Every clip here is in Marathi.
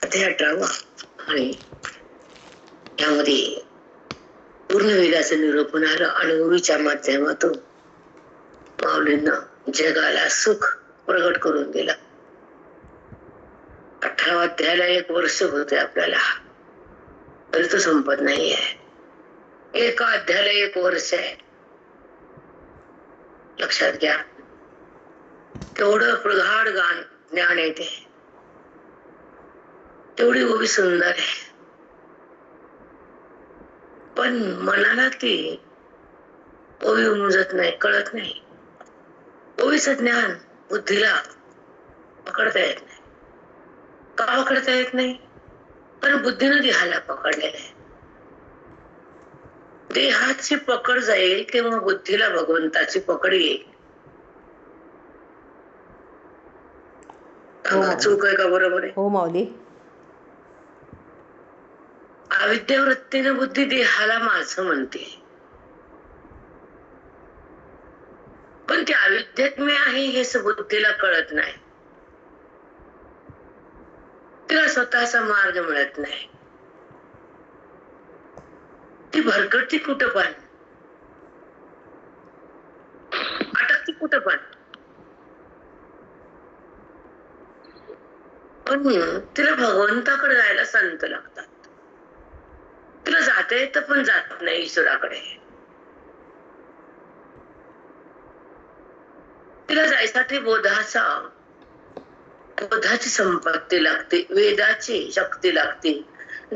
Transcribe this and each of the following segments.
अध्याय 18 आणि यामध्ये पूर्ण वेदाचं निरूपण आलं. अनुभवीच्या माध्यमातून माऊलींना जगाला सुख प्रगट करून दिला. 18 अध्यायाला 1 वर्ष होते आपल्याला, तरी तो संपत नाहीये. एका अध्यायाला 1 वर्ष आहे. लक्षात घ्या, तेवढं प्रगाढ ज्ञान आहे ते, तेवढी ओवी सुंदर आहे. पण मनाला ती ओवी उमजत नाही, कळत नाही. ओवीचं ज्ञान बुद्धीला पकडता येत नाही. का पकडता येत नाही? कारण बुद्धीनं देहाला पकडलेलं आहे. देहाची पकड जाईल तेव्हा बुद्धीला भगवंताची पकड येईल. चूक आहे का बरोबर आहे? हो माऊली. अविद्या वृत्तीने बुद्धी देहाला माझं म्हणते, पण ती अविद्यात मी आहे हे बुद्धीला कळत नाही. तिला स्वतःचा मार्ग मिळत नाही. ती भरकटती कुठं पण, अटकती कुठं पण. पण तिला भगवंताकडे जायला संत लागतात. तिला जाता येतं पण जात नाही ईश्वराकडे. तिला जायसाठी बोधाची संपत्ती लागते, वेदाची शक्ती लागते,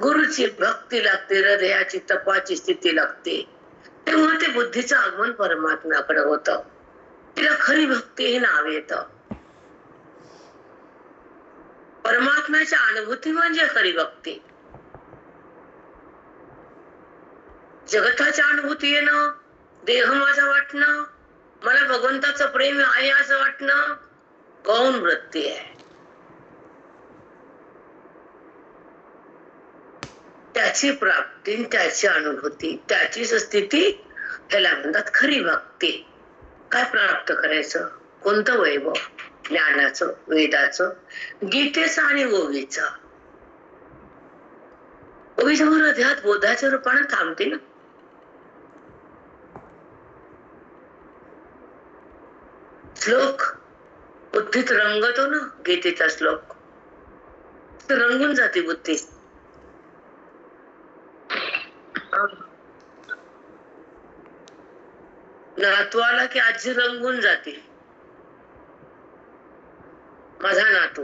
गुरुची भक्ती लागते, हृदयाची तपाची स्थिती लागते. तेव्हा ते बुद्धीचं आगमन परमात्म्याकडे होतं. तिला खरी भक्ती हे नाव येतं. परमात्म्याची अनुभूती म्हणजे खरी भक्ती. जगताची अनुभूती येणं, देह माझा वाटणं, मला भगवंताचं प्रेम आहे असं वाटणं गौण वृत्ती आहे. त्याची प्राप्ती, त्याची अनुभूती, त्याचीच स्थिती ह्याला म्हणतात खरी भक्ती. काय प्राप्त करायचं? कोणतं वैभव? ज्ञानाचं, वेदाचं, गीतेचं आणि ओवीचं. ओवीच्या हृदयात बोधाच्या रूपाने थांबते ना. श्लोक बुद्धीत रंगतो ना, गीतेचा श्लोक रंगून जाते बुद्धी. नातू आला की आजी रंगून जाते. माझा नातू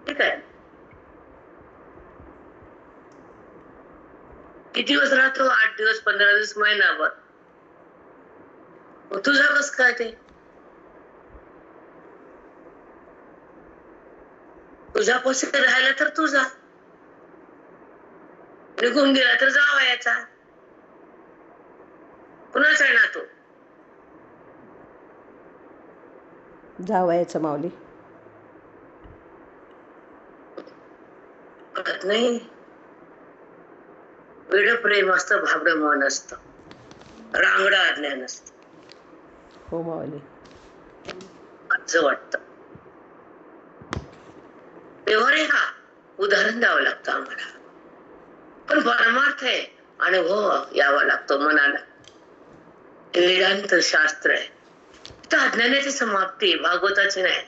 ठीक आहे, किती दिवस राहतो? 8 दिवस, 15 दिवस, महिनाभर. तुझा कस काय ते? तुझ्या पाशी राहिला तर तुझा, निघून गेला तर जावयाचा. कुणाचा आहे नातू? जावयाचा माऊली. कळत नाही. वेड प्रेम असतं, भाबड मन असतं, रांगडा अज्ञान असतं. हो माऊली. असं वाटतं. व्यवहार आहे हा, उदाहरण द्यावं लागतं आम्हाला. पण परमार्थ आहे, अनुभव यावा लागतो मनाला. वेदांत शास्त्र आहे. तर अज्ञानाची समाप्ती, भागवताची नाही.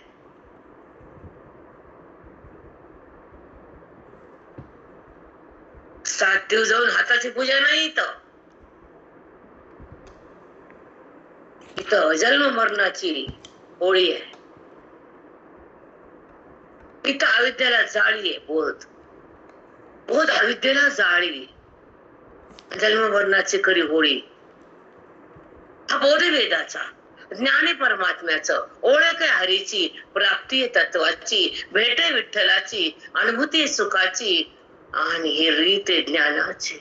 सात दिवस जाऊन हाताची पूजा नाही. इथं जन्म मरणाची होळी आहे. इथं अविद्याला जाळी आहे. बोध अविद्येला जाळी, जन्म मरणाची खरी होळी. हा बोध वेदाचा, ज्ञान आहे परमात्म्याचं, ओळख आहे हरीची, प्राप्ती आहे तत्वाची, भेट आहे विठ्ठलाची, अनुभूती आहे सुखाची, आणि ही रीत आहे ज्ञानाची.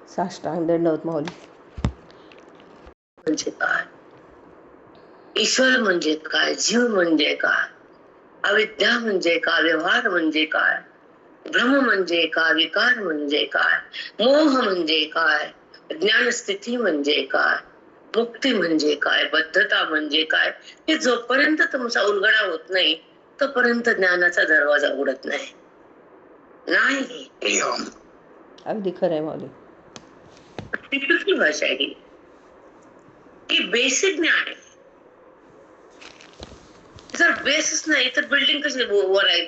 साष्टांग दंडवत माऊली. म्हणजे काय? ईश्वर म्हणजे काय? जीव म्हणजे काय? अविद्या म्हणजे काय? व्यवहार म्हणजे काय? भ्रम म्हणजे काय? विकार म्हणजे काय? मोह म्हणजे काय? ज्ञान स्थिती म्हणजे काय? मुक्ती म्हणजे काय? बद्धता म्हणजे काय? हे जोपर्यंत तुमचा उलगडा होत नाही तोपर्यंत ज्ञानाचा दरवाजा उघडत नाही. नाही, अगदी खरं आहे माऊली. टिपिकल भाषा आहे ही बेसिक ज्ञान आहे. जर बेसच नाही तर बिल्डिंग कशी वर आहे?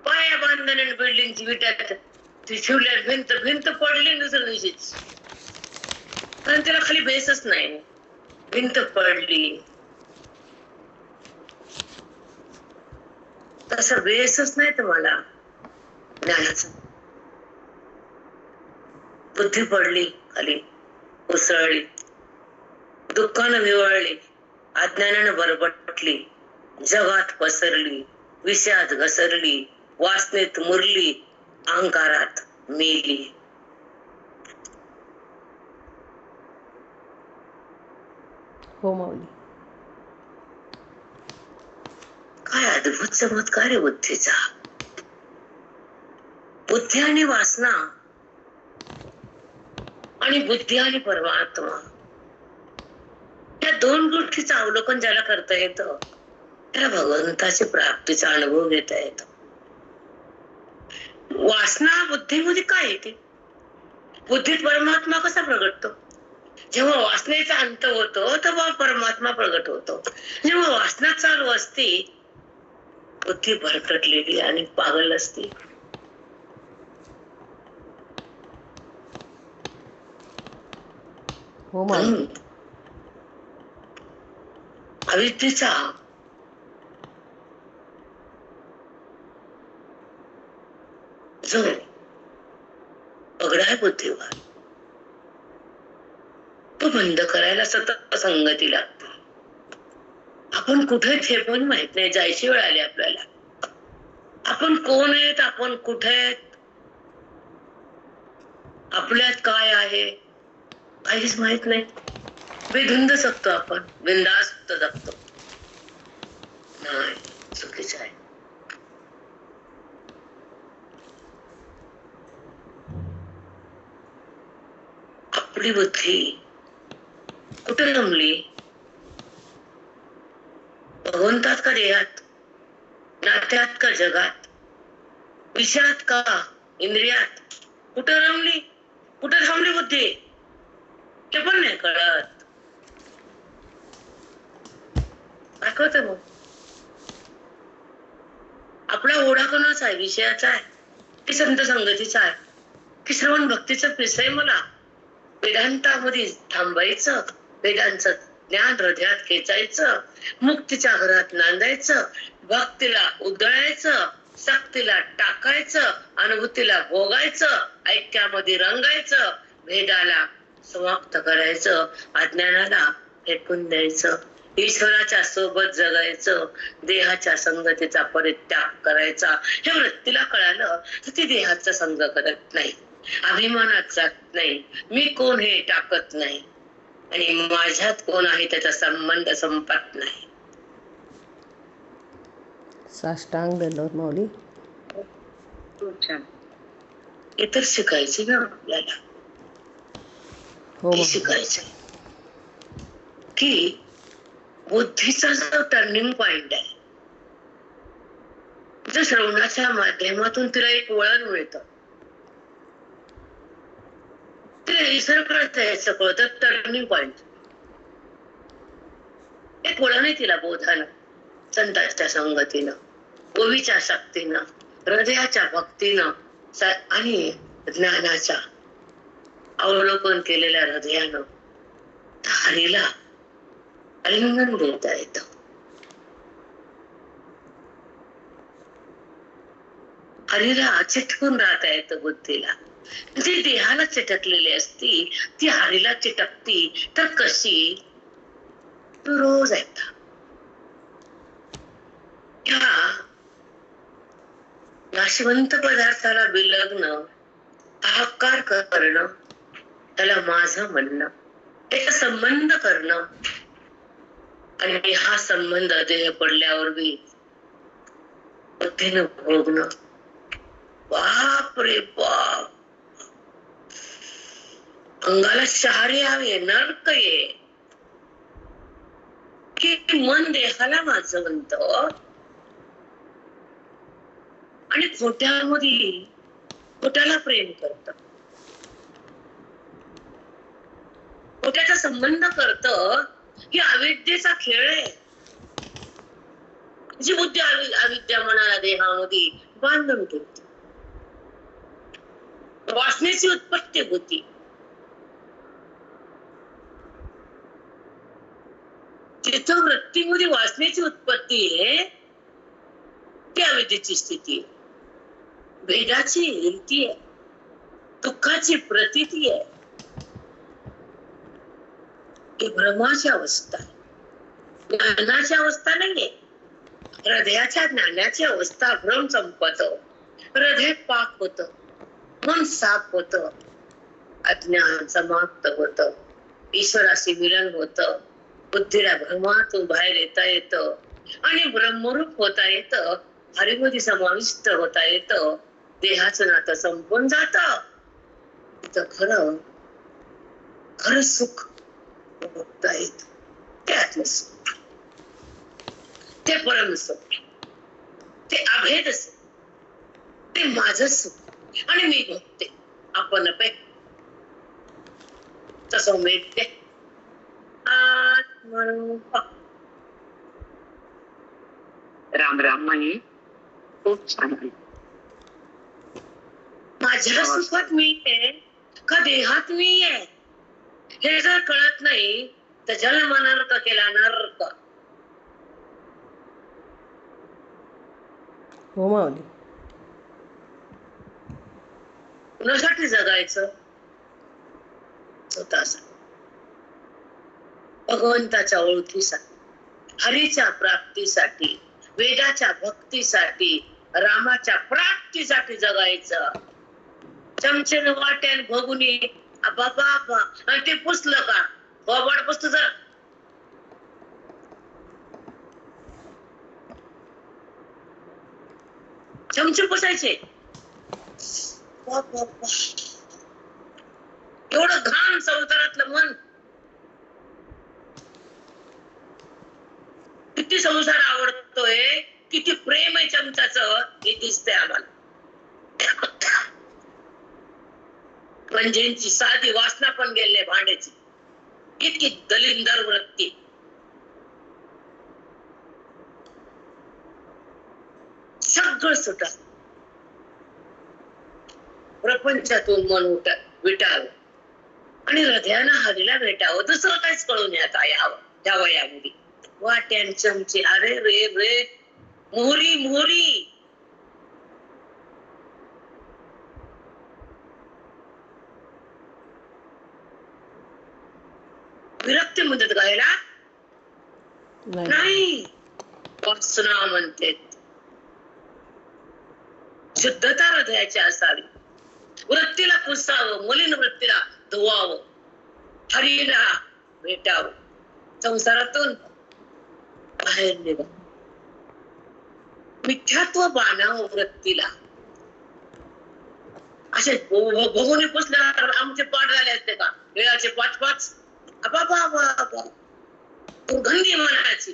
पाया बांधून आणि बिल्डिंगची विटा ठेवल्या, भिंत भिंत पडली दुसऱ्या दिवशीच, कारण त्याला खाली बेसच नाही. भिंत पडली, तसं बेसच नाही तुम्हाला ज्ञानाचं. बुद्धी पडली खाली, उसळली, दुःखानं विवळली, अज्ञानानं बरबटली, जगात पसरली, विषयात घसरली, वासनेत मुरली, अहंकारात मेली. हो माऊली. काय अद्भुत चमत्कार आहे बुद्धीचा. बुद्धी आणि वासना आणि बुद्धी आणि परमात्मा या दोन गोष्टीचं अवलोकन ज्याला करता येतं त्याला भगवंताची प्राप्तीचा अनुभव घेता येतो. वासना बुद्धीमध्ये काय येते? बुद्धीत परमात्मा कसा प्रगटतो? जेव्हा वासनेचा अंत होतो तेव्हा परमात्मा प्रगट होतो. जेव्हा वासना चालू असते बुद्धी भरकटलेली आणि पागल असते. हो माऊली. अविद्येचा जो पगडा आहे बुद्धीवर तो बंद करायला सतत संगती लागते. आपण कुठे हे पण माहित नाही. जायची वेळ आली आपल्याला. आपण कोण आहेत, आपण कुठे आहेत, आपल्यात काय आहे काहीच माहित नाही. बेधुंद जगतो आपण, बिनधास्त जगतो. नाही, चुकीचं आहे. आपली बुद्धी कुठे रमली? भगवंतात का देहात, नात्यात का जगात, विषयात का इंद्रियात? कुठे रमली, कुठे थांबली बुद्धी ते पण नाही कळत. काय कळत मग? आपला ओढा कोणाचा आहे? विषयाचा आहे की संत संगतीचा आहे की श्रवण भक्तीचा विषय? मला वेदांतामध्ये थांबायचं, वेदांचं ज्ञान हृदयात खेचायचं, मुक्तीच्या घरात नांदायचं, भक्तीला उधळायचं, सक्तीला टाकायचं, अनुभूतीला भोगायचं, ऐक्यामध्ये रंगायचं, भेदाला समाप्त करायचं, अज्ञानाला फेकून द्यायचं, ईश्वराच्या सोबत जगायचं, देहाच्या संगतीचा परित्याग करायचा. हे वृत्तीला कळालं तर ती देहाचा संग करत नाही, अभिमानात जात नाही, मी कोण हे टाकत नाही आणि माझ्यात कोण आहे त्याचा संबंध संपत नाही. साष्टांग दंडवत माऊली. इतर शिकायचे ना आपल्याला. हो शिकायचं की बुद्धीचा जो टर्निंग पॉइंट आहे, जो श्रवणाच्या माध्यमातून तिला एक वळण मिळतं, तिला ईश्वर कळतं, याचं कळतं. टर्निंग पॉइंट एक वळण आहे तिला बोधानं, संतांच्या संगतीनं, ओवीच्या शक्तीनं, हृदयाच्या भक्तीनं आणि ज्ञानाच्या अवलोकन केलेल्या हृदयानं हरीला आलिंगन देता येतं. हरीला चिटकून राहता येतं बुद्धीला. जी देहाला चिटकलेली असती ती हरीला चिटकती तर कशी? तू रोज ऐकता ह्या नाशवंत पदार्थाला बिलगणं, अहंकार करणं, त्याला माझं म्हणणं, त्याचा संबंध करणं आणि हा संबंध देह पडल्यावर बी बुद्धीनं भोगणं. बाप रे बाप, अंगाला शहारे हवे, नरक ये. की मन देहाला माझं म्हणतं आणि खोट्याला प्रेम करत, खोट्याचा संबंध करत, ही अविद्येचा खेळ आहे. जी बुद्धी अविद्या मनाला देहामध्ये बांधून ठेवते, वासनेची उत्पत्ती होती. जिथं वृत्तीमध्ये वासनेची उत्पत्ती आहे ती अविद्येची स्थिती आहे, भेदाची रीती आहे, दुःखाची प्रतीती आहे, ही भ्रमाची अवस्था आहे, ज्ञानाची अवस्था नाहीये. हृदयाच्या ज्ञानाची अवस्था भ्रम संपत, हृदय पाक होत, मन साफ होत, अज्ञान समाप्त होत, ईश्वराशी मिलन होत, बुद्धीला भ्रमातून बाहेर येता येत आणि ब्रह्मरूप होता येत, हरिमध्ये समाविष्ट होता येत, देहाचं नातं संपून जात. खरं खरं सुख भोगता येत, ते आत्मसुख, ते परम सुख, ते अभेद सुख, ते माझं सुख आणि मी भोगते. आपण सौम्यते राम राम म्हणे खूप छान. माझ्या सुखात मी आहे का देहात मी आहे हे जर कळत नाही तर जन्म नरक केला नरक. हो माऊली. कुणासाठी जगायचं? स्वतःसाठी, भगवंताच्या ओळखीसाठी, हरीच्या प्राप्तीसाठी, वेदाच्या भक्तीसाठी, रामाच्या प्राप्तीसाठी जगायचं. चमचेन वाट्यान भगुनी बाबा आणि ते पुसलं का बाबाड पुसत जर चमचे पुसायचे. एवढं घाण संसारातलं मन, किती संसार आवडतोय, किती प्रेम आहे चमचाचं हे दिसतंय आम्हाला. पंजेंची साधी वासना पण गेले भांड्याची, इतकी दलिंदर वृत्ती. सगळं सुटा, प्रपंचातून मन विटावं आणि हृदयानं हरीला भेटावं. दुसरं काहीच कळून यावं त्या वयामध्ये. वाट्यान चमचे, अरे रे रे, मोहरी मोहरी. विरक्ती म्हणतात गायला नाही, वासना म्हणते. शुद्धता हृदयाची असावी, वृत्तीला पुसावं, मलिन वृत्तीला धुवावं, हरीला भेटावं, संसारातून बाहेर निघा, मिथ्यात्व बाणावं वृत्तीला. असे भगवनी पुसल्यावर आमचे पाठ झाले असते का? वेळाचे 5-5 दुर्गंधी म्हणायची.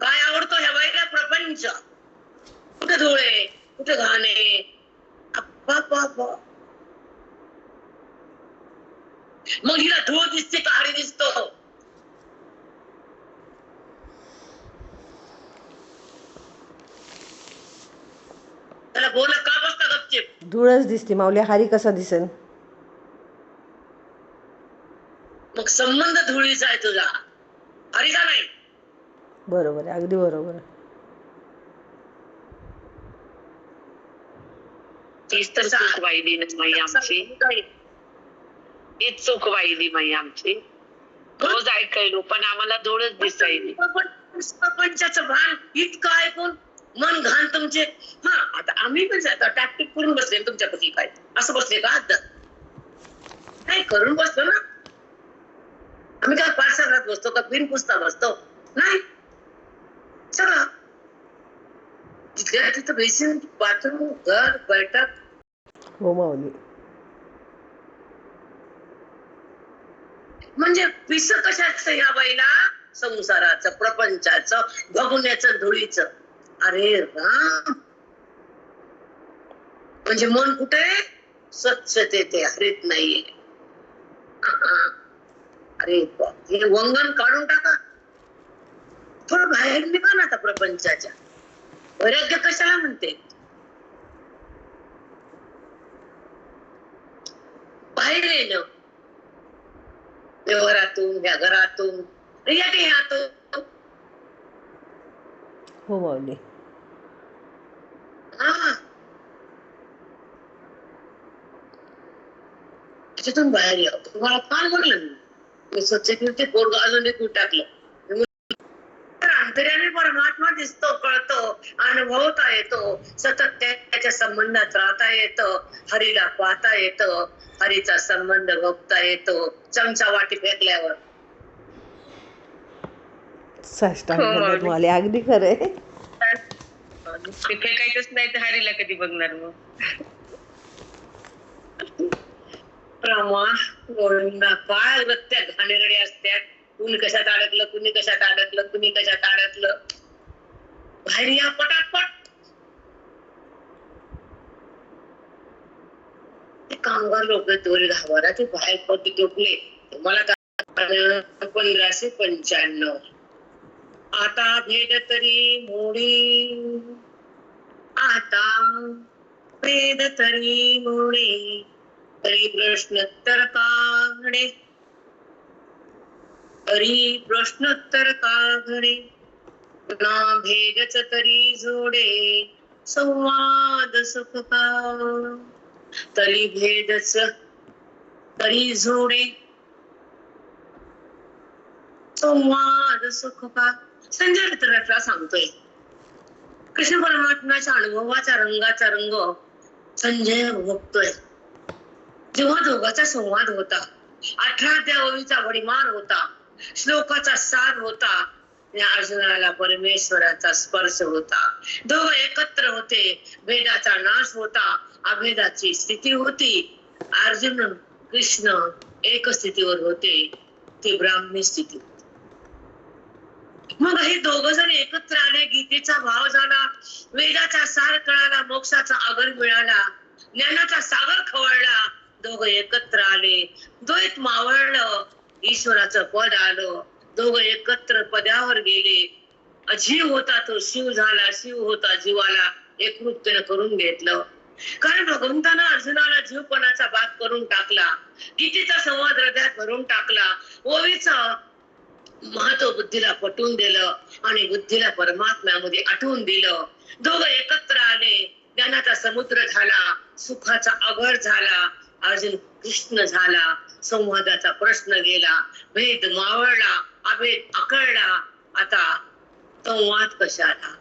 काय आवडतो ह्या बाईला? प्रपंच. कुठे धुळे, कुठे घाणे, मग हिला धूळ दिसते का हरी दिसतो? त्याला बोल का बसता गपचिप? धूळच दिसते माऊली, हरी कसा दिसेल? मग संबंध धुळीचा आहे तुझा, हरीचा नाही. बरोबर आहे, अगदी बरोबर आहे. तीच तर चूक वाहिली ना माई आमची, हीच चूक वाहिली माई आमची. रोज ऐकायलो पण आम्हाला धूळच दिसायली. प्रपंचाचं भान इतकं ऐकून मन घाण तुमचे. हा, आता आम्ही पण टाकटीक करून बसले तुमच्यापैकी. काय असं बसले का? काय करून बसतो ना आम्ही? काय पाठशाळात बसतो का? बिन पुसता बसतो? नाही. सगळं तिथल्या तिथं बेसिन, बाथरूम, घर, बैठक. हो माऊली. म्हणजे पिस कशाच या बाईला? संसाराचं, प्रपंचाचं, भगुन्याचं, धुळीचं. अरे राम, म्हणजे मन कुठे स्वच्छते ते हरित नाहीये. अरे बाप, हे वंगण काढून टाका, थोडं बाहेर निघा ना आता प्रपंचाच्या. वैराग्य कशाला म्हणते? बाहेर येणं, व्यवहारातून, या घरातून, या देहातून. हो माऊली. हा, त्याच्यातून बाहेर या. तुम्हाला फार म्हणलं मी स्वच्छतेचे पोरग अजून एक टाकलं. अंतर्यामी परमात्मा दिसतो, कळतो, अनुभवता येतो, सतत त्याच्या संबंधात राहता येतं, हरीला पाहता येतं, हरीचा संबंध बघता येतो. चमचा वाटी फेकल्यावर साष्टांग दंडवत माऊली. अगदी खरंय. ते फेकायचंच नाही तर हरीला कधी बघणार मग. प्रमा गोविंदा, काय रत्या घाणेरडी असतात. कुणी कशात अडकलं, कुणी कशात अडकलं, कुणी कशात अडकलं. बाहेर या पटापट. ते कामगार लोक दोरी घाबरा ते बाहेर पटी टोकले. मला 1595. आता भेद तरी मोडी, आता भेद तरी मोडी, तरी प्रश्नोत्तर काढे, तरी प्रश्नोत्तर काढे, पुन्हा भेदच तरी जोडे, संवाद सुख का. तरी भेदच तरी जोडे, संवाद सुख का. संजय मित्राला सांगतोय, कृष्ण परमात्म्याच्या अनुभवाचा रंगाचा रंग संजय भोगतोय. जेव्हा दोघांचा संवाद होता, 18व्या ओळीचा वडीमार होता, श्लोकाचा सार होता, अर्जुनाला परमेश्वराचा स्पर्श होता. दोघं एकत्र होते, भेदाचा नाश होता, अभेदाची स्थिती होती. अर्जुन कृष्ण एक स्थितीवर होते, ती ब्राह्मी स्थिती. मग हे दोघ जण एकत्र आले, गीतेचा भाव झाला, वेदाचा सार कळाला, मोक्षाचा आगर मिळाला, ज्ञानाचा सागर खवळला. दोघं एकत्र आले, द्वैत मावळलं, ईश्वराचं पद आलं. दोघं एकत्र पदावर गेले. जीव होता तो शिव झाला, शिव होता जीवाला एकरूपतेनं करून घेतलं. कारण भगवंतानं अर्जुनाला जीवपणाचा बाग करून टाकला, गीतेचा संवाद हृदयात भरून टाकला, ओवीचं महत्व बुद्धीला पटवून दिलं आणि बुद्धीला परमात्म्यामध्ये आठवून दिलं. दोघं एकत्र आले, ज्ञानाचा समुद्र झाला, सुखाचा अगर झाला, अर्जुन कृष्ण झाला, संवादाचा प्रश्न गेला, भेद मावळला, अभेद आकळला. आता संवाद कशाला.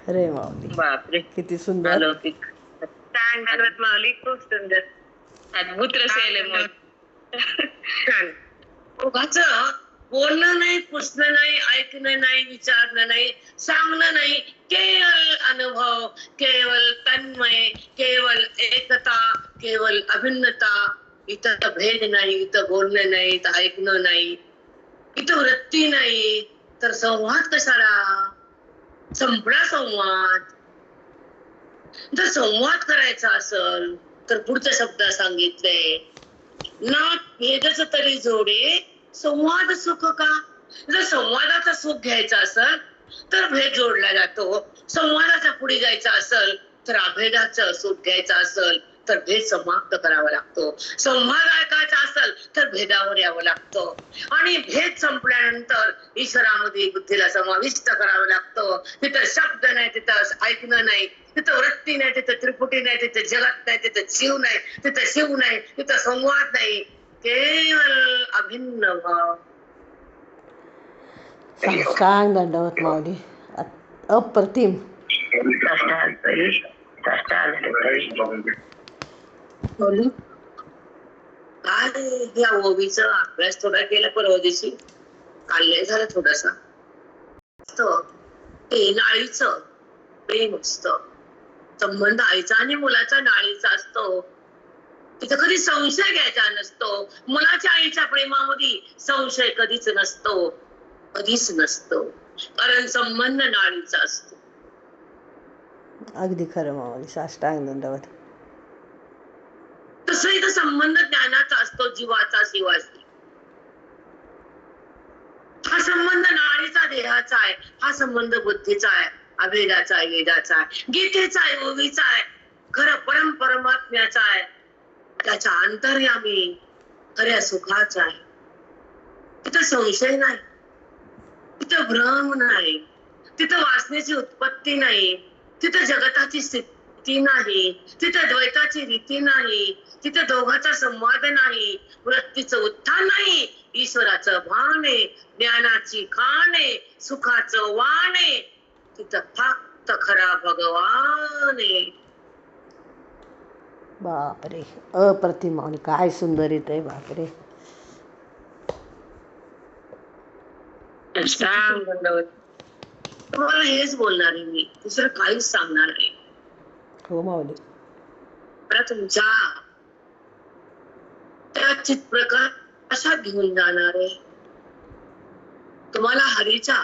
खरे माऊली. बापरे, किती सुंदर. अलौकिक. छान दंडवत माऊली, खूप सुंदर, अद्भुत रस यायले मग. छान. दोघांचं बोलणं नाही, पुसणं नाही, ऐकणं नाही, विचारणं नाही, सांगणं नाही, केवळ अनुभव, केवळ तन्मय, केवळ एकता, केवळ अभिन्नता. इथं भेद नाही, इथं बोलणं नाही, इथं ऐकणं नाही, इथं वृत्ती नाही, तर संवाद कशाला. संपला संवाद. जर संवाद करायचा असेल तर पुढचा शब्द सांगितलंय, ना भेदच तरी जोडे, संवाद सुख का. जर संवादाचं सुख घ्यायचं असेल तर भेद जोडला जातो, संवादाच्या पुढे जायचं असेल तर अभेदाचं सुख घ्यायचं असेल तर भेद समाप्त करावा लागतो, संवाद ऐकायचा असेल तर भेदावर यावं लागतं. आणि भेद संपल्यानंतर ईश्वरामध्ये बुद्धीला समाविष्ट करावं लागतं. तिथं शब्द नाही, तिथं ऐकणं नाही, तिथं वृत्ती नाही, तिथं त्रिपुटी नाही, तिथं जगत नाही, तिथं शिव नाही, तिथं शिव नाही, तिथं संवाद नाही, केवळ अभिन्न भाव. साष्टांग दंडवत माऊली. अप्रतिम. काय या ओवीचा अभ्यास थोडा केला परवा दिवशी, काल नाही झाला थोडासा. ते नाळीचं प्रेम असतं, संबंध आईचा आणि मुलाचा नाळीचा असतो. तिथं कधी संशय घ्यायचा नसतो. मुलाच्या आईच्या प्रेमामध्ये संशय कधीच नसतो, कधीच नसतो, कारण संबंध नाळीचा असतो. अगदी खरं माऊली, साष्टांग दंडवत. तसं इथं संबंध ज्ञानाचा असतो, जीवाचा, शिवाशी. हा संबंध नाळीचा, देहाचा आहे. हा संबंध बुद्धीचा आहे, अभेदाचा आहे, वेदाचा आहे, गीतेचा आहे, ओवीचा आहे, खरं परमात्म्याचा आहे, त्याच्या अंतर्यामी खऱ्या सुखाचा आहे. तिथं संशय नाही, तिथं भ्रम नाही, तिथं वासनेची उत्पत्ती नाही, तिथं जगताची स्थिती नाही, तिथं द्वैताची रीती नाही, तिथं दोघाचा संवाद नाही, वृत्तीचं उत्थान नाही, ईश्वराचं भान आहे, ज्ञानाची खाण आहे, सुखाचं वाण आहे. तिथं फक्त खरा भगवान आहे. बापरे, अप्रतिम माऊली, काय सुंदरीत आहे. बापरे. तुम्हाला हेच बोलणार आहे मी, दुसरं काहीच सांगणार नाही. हो माऊली. मला तुमच्या त्या चित्प्रकाशात घेऊन जाणार आहे. तुम्हाला हरीच्या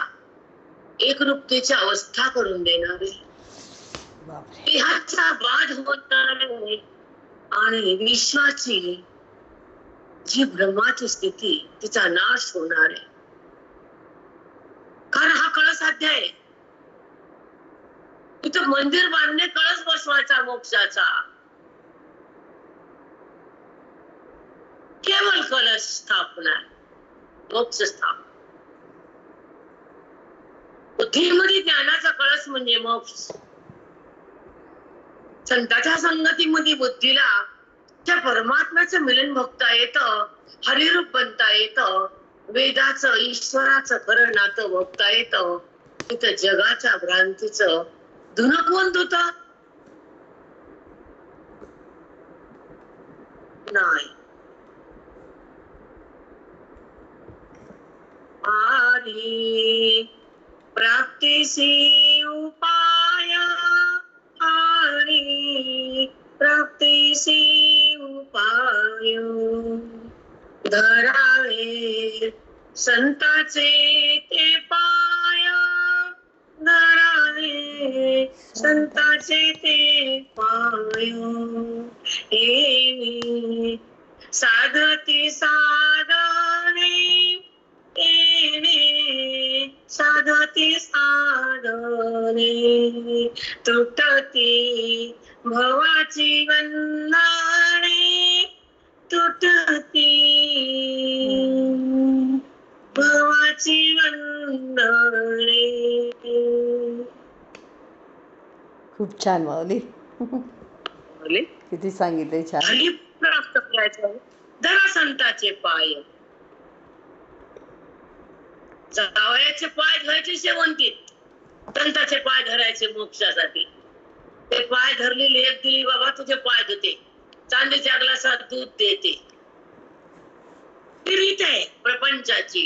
एकरूपतेची अवस्था करून देणार आहे. बापरे. देहाचा बाध होणार आहे आणि विश्वाची जी ब्रह्माची स्थिती, तिचा नाश होणार आहे. कारण हा कळस साध्य आहे. इथं मंदिर बांधणे, कळस बसवायचा मोक्षाचा, केवळ कलश स्थापना, मोक्ष स्थापना. बुद्धीमध्ये ज्ञानाचा कळस म्हणजे मोक्ष. संतांच्या संगतीमध्ये बुद्धीला त्या परमात्म्याचं मिलन बघता येतं, हरिरूप बनता येतं, वेदाचं, ईश्वराचं खरं नातं बघता येतं. तिथं जगाच्या भ्रांतीचं धुणं कोण धुतं? नाही. हरी प्राप्तीसी उपाय, हरी प्राप्तीसी उपाय, धरावे संताचे ते पाय, धरावे संताचे ते पाय. एवी साधती साधने, एवी साधती साधने, तुटती भवाची बंधने, तुटती भवाची बंधने. खूप छान माऊली. किती सांगितले छान. हरी प्राप्त करायचं, धरा संताचे पाय. जावयाचे पाय धरायचे शेवंतीत, संताचे पाय धरायचे मोक्षासाठी. ते पाय धरली, लेख दिली, बाबा तुझे पाय धुते, चांदीच्या ग्लासात दूध देते. ही रीत आहे प्रपंचाची.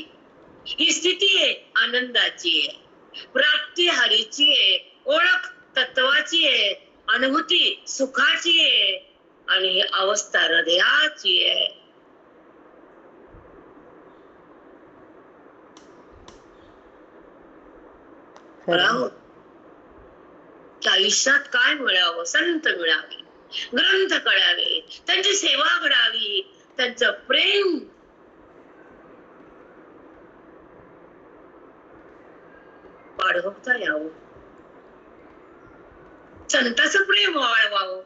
ही स्थिती आहे आनंदाची आहे, प्राप्ती हरीची आहे, ओळख तत्वाची आहे, अनुभूती सुखाची आहे, आणि ही अवस्था हृदयाची आहे. आयुष्यात काय मिळावं? संत मिळावे, ग्रंथ कळावे, त्यांची सेवा घडावी, त्यांचं प्रेम वाढवता यावं, संताचं प्रेम वाढवावं.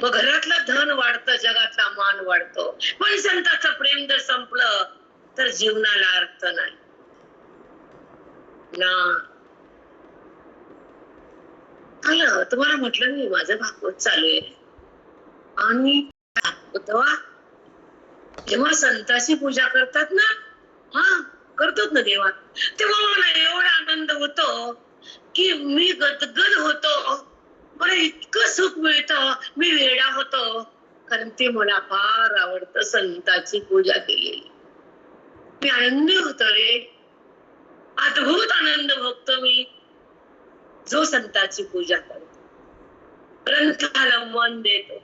मग घरातलं धन वाढतं, जगातला मान वाढतो. पण संताचं प्रेम जर संपलं तर जीवनाला अर्थ नाही ना. आलं तुम्हाला म्हटलं मी, माझं भागवत चालू आहे. आणि तेव्हा जेव्हा संताची पूजा करतात ना, हा करतात ना देवा, तेव्हा मला एवढा आनंद होतो की मी गदगद होतो. मला इतकं सुख मिळतं, मी वेडा होतो, कारण ते मला फार आवडतं, संताची पूजा केलेली. मी आनंदी होतो रे, अद्भुत आनंद भोगतो मी जो संताची पूजा करतो, ग्रंथाला मन देतो,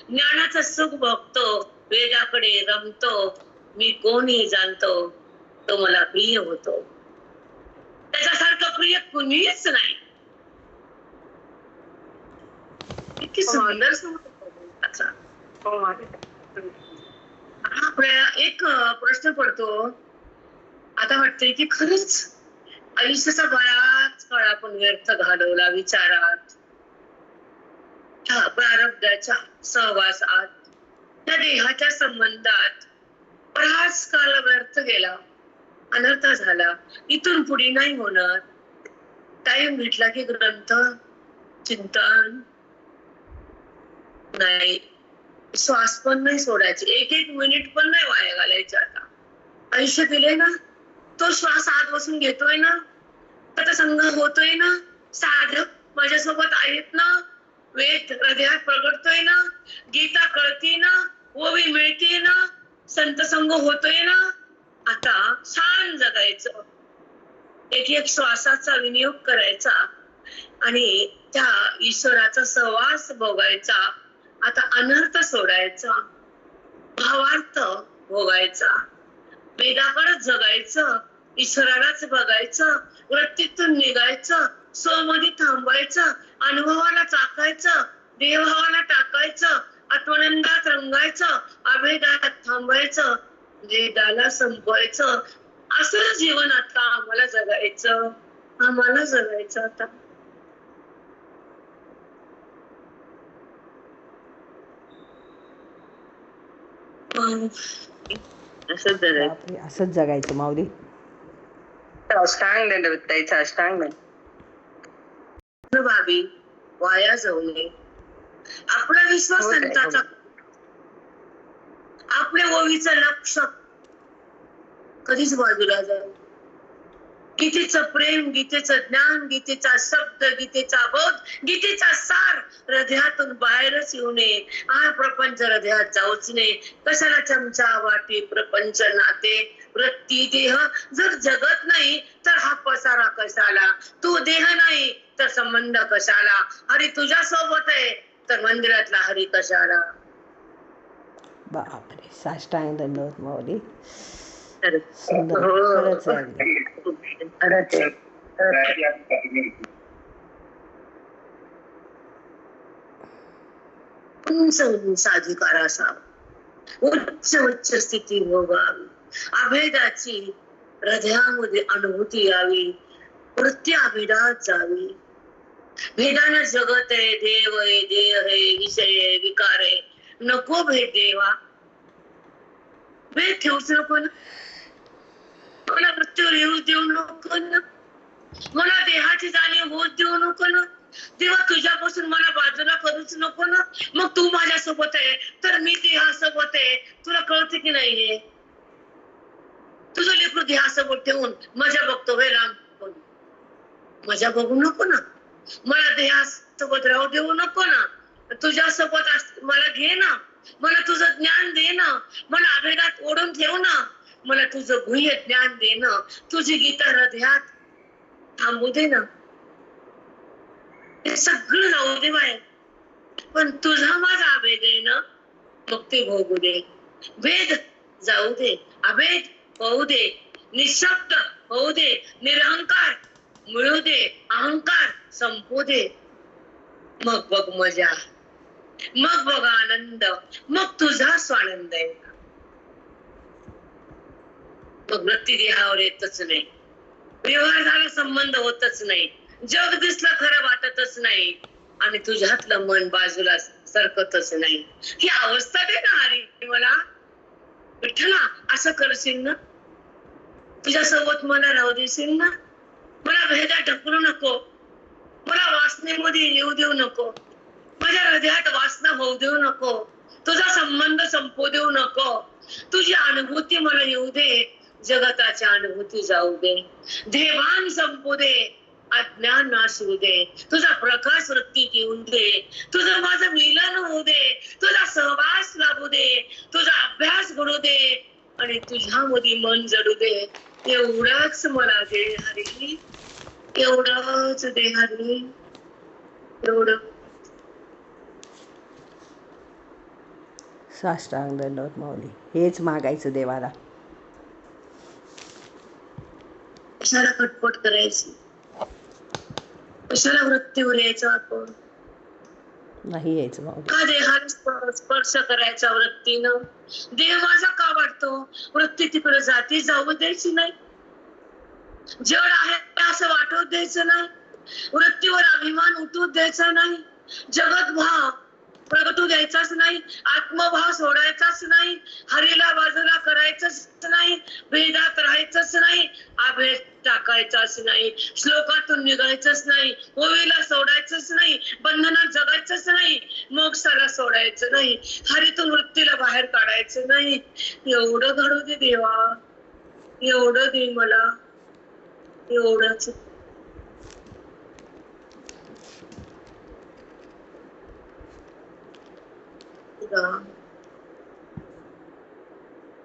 ज्ञानाचं सुख भोगतो, वेदाकडे रमतो, मी कोणी जाणतो, तो मला प्रिय होतो. त्याच्यासारखं प्रिय कुणीच नाही. इतकी सुंदर समजता. आपल्याला एक प्रश्न पडतो, आता वाटतंय की खरंच आयुष्याचा बराच काळ आपण व्यर्थ घालवला विचारात, त्या प्रारब्धाच्या सहवासात, त्या देहाच्या संबंधात बराच काळ व्यर्थ गेला, अनर्थ झाला. इथून पुढे नाही होणार. टाइम भेटला की ग्रंथ चिंतन नाही, श्वास पण नाही सोडायचे, एक एक मिनिट पण नाही वाया घालायचे. आता आयुष्य दिले ना, तो श्वास आत बसून घेतोय ना, संग होतोय ना, साधक माझ्यासोबत आहेत ना, वेद हृदयात प्रगटतोय ना, गीता कळती ना, ओवी मिळते ना, संत संग होतोय ना. आता छान जगायचं, एक एक श्वासाचा विनियोग करायचा आणि त्या ईश्वराचा सहवास भोगायचा. आता अनर्थ सोडायचा, भावार्थ भोगायचा, वेदाकडे जगायचं, ईश्वरालाच बघायचं, वृत्तीतून निघायचं, स्वमध्ये थांबायचं, अनुभवाला टाकायचं, देवभावाला टाकायचं, आत्मानंदात रंगायचं, अभेदात थांबायचं, वेदाला संपवायचं. असं जीवन आता आम्हाला जगायचं, आम्हाला जगायचं. आता असंच जगायचं माऊली. अष्टांग दंड अष्टांग भावी वाया जाऊ नये. आपला विश्वास संताचा, आपल्या ओवीचं लक्ष कधीच बाजूला जाईल. गीतेचं प्रेम, गीतेचं ज्ञान, गीतेचा शब्द, गीतेचा बोध, गीतेचा सार हृदयातून बाहेरच येऊ नये. हा प्रपंच हृदयात जाऊच नये. कशाला चमचा वाटी प्रपंच नाते वृत्ती देह जर जगत नाही तर हा पसारा कशाला. तू देह नाही तर संबंध कशाला. हरी तुझ्या सोबत आहे तर मंदिरातला हरी कशाला. बापरे, साष्टांग दंडवत माऊली. सुंदर. खरंच आहे. साधिकार असावा, उच्च उच्च स्थिती भोगावी, अभेदाची हृदयामध्ये अनुभूती यावी, वृत्ती अभेदात जावी. भेदानं जगत आहे, देव आहे, देह आहे, विषय आहे, विकार आहे. नको भेद देवा, भेद ठेवूच नको ना. मला मृत्यूवर येऊ देऊ नको ना, मला देहाची जाणीव होत देऊ नको ना. तेव्हा तुझ्यापासून मला बाजूला करूच नको ना. मग तू माझ्यासोबत आहे तर मी देहासोबत आहे. तुला कळते की नाही हे? तुझं लेकरू देहासोबत ठेवून मजा बघतो वे राम, मजा बघू नको ना. मला देहासोबत राहू देऊ नको ना. तुझ्यासोबत मला घे ना, मला तुझं ज्ञान दे ना, मला अभेदात ओढून ठेव ना, मला तुझं गुह्य ज्ञान दे ना, तुझी गीता हृदयात थांबू दे ना. हे सगळं जाऊ दे बाहेर, पण तुझा माझा अभेद आहे ना, मग ते भोगू दे. वेद जाऊ दे, अभेद होऊ दे, निशब्द होऊ दे, निरहंकार मिळू दे, अहंकार संपू दे. मग बघ मजा, मग बघ आनंद, मग तुझा स्वानंद आहे. मग वृत्ती देहावर येतच नाही, व्यवहार झाला संबंध होतच नाही, जग दिसलं खरं वाटतच नाही, आणि तुझ्यातलं मन बाजूला सरकतच नाही. ही अवस्था दे ना हरी मला. विठ्ठला असं करशील ना, तुझ्यासोबत मला राहू देशील ना. मला भेदा ढकलू नको, मला वासनेमध्ये येऊ देऊ नको, माझ्या हृदयात वासना होऊ देऊ नको, तुझा संबंध संपू देऊ नको. तुझी अनुभूती मला येऊ दे, जगताच्या अनुभूती जाऊ दे, देवान संपू दे, अज्ञान नाशू दे, तुझा प्रकाश वृत्तीत येऊ दे, तुझं माझं मिलन होऊ दे, तुझा सहवास लाभू दे, तुझा अभ्यास घडू दे, आणि तुझ्यामध्ये मन जडू दे. एवढंच मला दे हरी, एवढंच दे हरी, एवढं. साष्टांग दंडवत माऊली. हेच मागायचं देवाला. कशाला खटपट करायची, कशाला वृत्तीवर यायचं आपण, नाही यायचं माऊली. का देहाला स्पर्श करायचा वृत्तीनं, देह माझा का वाटतो, वृत्ती तिकडे जाती जाऊ द्यायची नाही, जड आहे असं वाटू द्यायचं नाही, वृत्तीवर अभिमान उठू द्यायचा नाही, जगत भाव प्रगटू द्यायचाच नाही, आत्मभाव सोडायचाच नाही, हरीला बाजूला करायचंच नाही, भेदात राहायचंच नाही, अभेद टाकायचाच नाही, श्लोकातून निघायचंच नाही, ओवीला सोडायचंच नाही, बंधनात जगायचंच नाही, मोक्षाला सोडायचं नाही, हरीतून वृत्तीला बाहेर काढायचं नाही. एवढं घडू दे देवा, एवढं दे मला, एवढंच.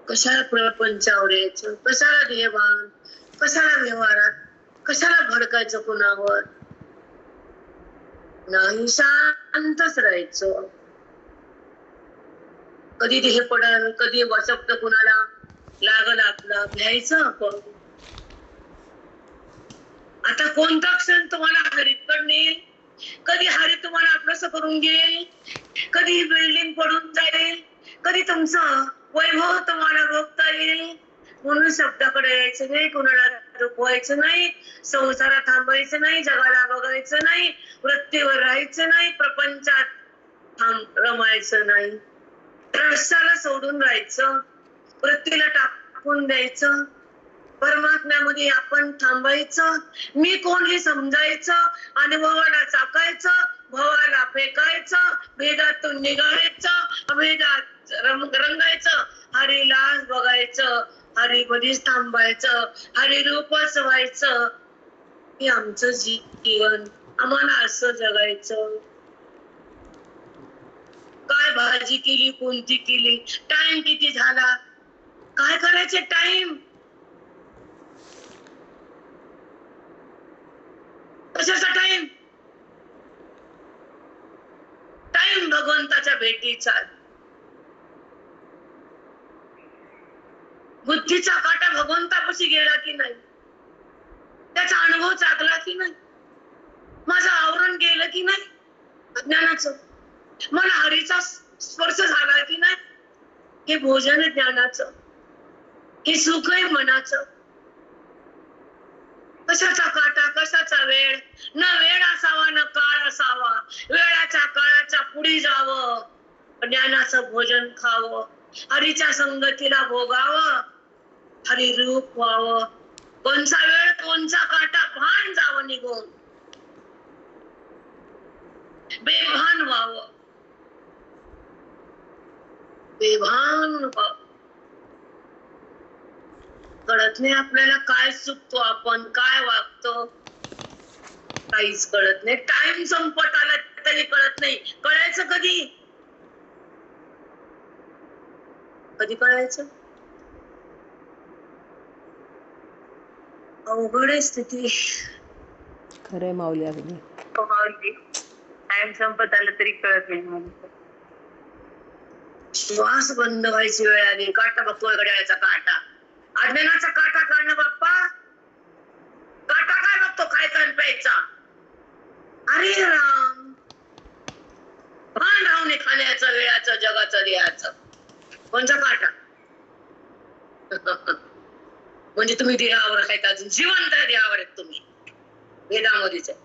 कशाला प्रपंचावर यायचं, कशाला देवान, कशाला व्यवहारात, कशाला भडकायचं कुणावर, नाही शांतच राहायचं. कधी देह पडल, कधी वशब्द कुणाला लागल आपलं, घ्यायचं आपण. आता कोणता क्षण तुम्हाला हरीत नेईल, कधी हरी तुम्हाला आपलंसं करून घेईल, कधी ही बिल्डिंग पडून जाईल, कधी तुमचं वैभव तुम्हाला भोगता येईल. म्हणून शब्दाकडे यायचं नाही, कुणाला दुखवायचं नाही, संसारात थांबायचं नाही, जगाला बघायचं नाही, वृत्तीवर राहायचं नाही, प्रपंचात रमायचं नाही, रस्त्याला सोडून राहायचं, वृत्तीला टाकून द्यायचं, परमात्म्यामध्ये आपण थांबायचं, मी कोण हे समजायचं, अनुभवाला चाकायचं, भवाला फेकायचं, भेदातून निघायचं, अभेदात रंगायचं, हरीलाच बघायचं, हरी मध्येच थांबायचं, हरी रूपच व्हायचं. हे आमचं जीवन, आम्हाला असं जगायचं. काय भाजी केली, कोणती केली, टाइम किती झाला, काय करायचे टाइम, कशाचा टाइम, टाइम भगवंताच्या भेटीचा. बुद्धीचा काटा भगवंतापाशी गेला की नाही, त्याचा अनुभव चाकला की नाही, माझं आवरण गेलं की नाही अज्ञानाचं, मला हरीचा स्पर्श झाला की नाही, हे भोजन आहे ज्ञानाचं, हे सुख आहे मनाचं. कशाचा काटा, कशाचा वेळ, न वेळ असावा न काळ असावा, वेळाच्या काळाच्या पुढे जावं, ज्ञानाचं भोजन खावं, हरीच्या संगतीला भोगावं, हरी रूप व्हावं. कोणचा वेळ, कोणचा काटा, भान जावं निघून, बेभान व्हावं, बेभान व्हावं. कळत नाही आपल्याला काय चुकतो आपण, काय वागतो, काहीच कळत नाही. टाइम संपत आला तरी कळत नाही. कळायचं कधी, कधी कळायचं, अवघड आहे स्थिती. खरंय माऊली अगदी. टाइम संपत आलं तरी कळत नाही. श्वास बंद व्हायची वेळ आली, काटा बघतोय घड्याळाचा काटा, अज्ञानाचा काटा काढणं बाप्पा, काटा काय बघतो, काय कान प्यायचा, अरे राम, भान राहून खाण्याचं, वेळाचं, जगाचं, देहाचं. कोणचा काटा म्हणजे तुम्ही देहावर आहेत, अजून जिवंत देहावर आहेत तुम्ही, वेदामध्येच आहे,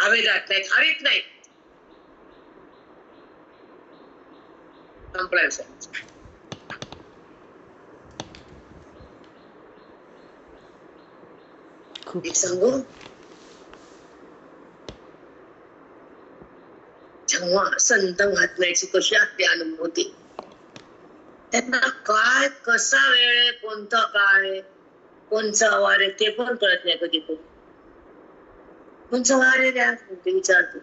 अवेदात नाहीत, हरीत नाहीत. खूप सांगू, जेव्हा संत महात्म्याची कशी असते अनुभूती, त्यांना काय, कसा वेळ आहे, कोणता काळ आहे, कोणचा वार आहे ते पण कळत नाही. कधी कधी कोणचा वार आहे द्या विचारतो,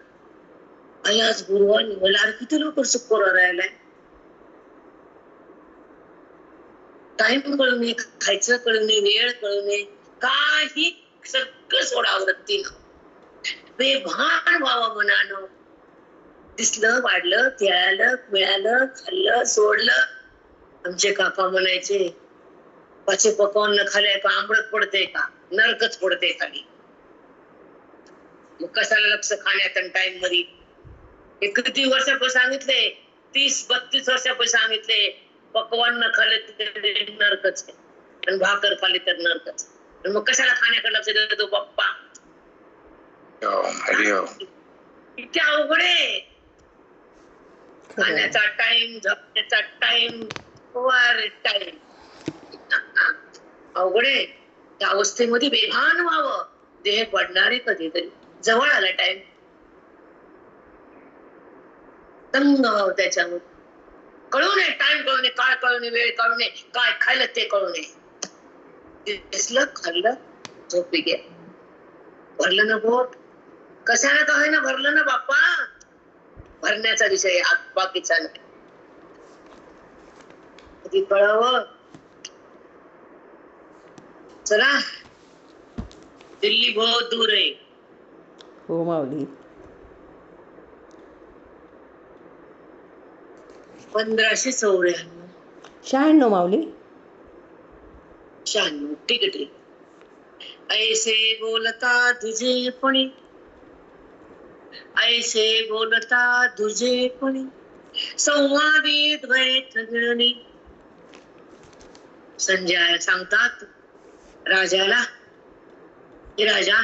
आई आज गुरुवार निघाला, किती लोक शुक्रवार राहिलाय, टाइम कळू नये, खायचं कळू नये, वेळ कळू नये, काही सगळं सोडावं वृत्तीनं, बेभान व्हावं मनानं. दिसलं, वाढलं, खेळालं, मिळालं, खाल्लं, सोडलं. आमचे काका म्हणायचे, पाचे पकवान न खाल्ले का आंबळत पडते का, नरकच पडते खाली. मग कशाला लक्ष खाण्यात आणि टाइम मध्ये. हे किती वर्षापूर्वी सांगितले, 30-32 वर्षापूर्वी सांगितले, पकवान न खाल्ले तर नरकच आहे आणि भाकर खाल्ली तर नरकच. मग कशाला खाण्याकडे लक्ष देतो पप्पा. किती अवघड आहे. खाण्याचा टाइम, झोपण्याचा टाइम, टाइम अवघड आहे. त्या अवस्थेमध्ये बेभान व्हावं. देह पडणारे कधीतरी जवळ आला टाइम, तंग व्हावं त्याच्यावर. कळू नये, टाइम कळू नये, काळ कळू नये, वेळ कळू नये, काय खायला ते कळू नये. दिसलं, खाल्लं, झोपी घ्या. भरलं ना पोट, कशाला का होईना भरलं ना बाप्पा. भरण्याचा विषय बाकीचा नाही. कधी कळावं. चला, दिल्ली बहुत दूर आहे. हो माऊली. 1594. 96 माऊली. 96. ठीक आहे, ठीक. ऐसे बोलता तुझे पणी, ऐसे बोलता तुझे पणी, संवादी द्वैत गणी. संजय सांगतात राजाला, हे राजा,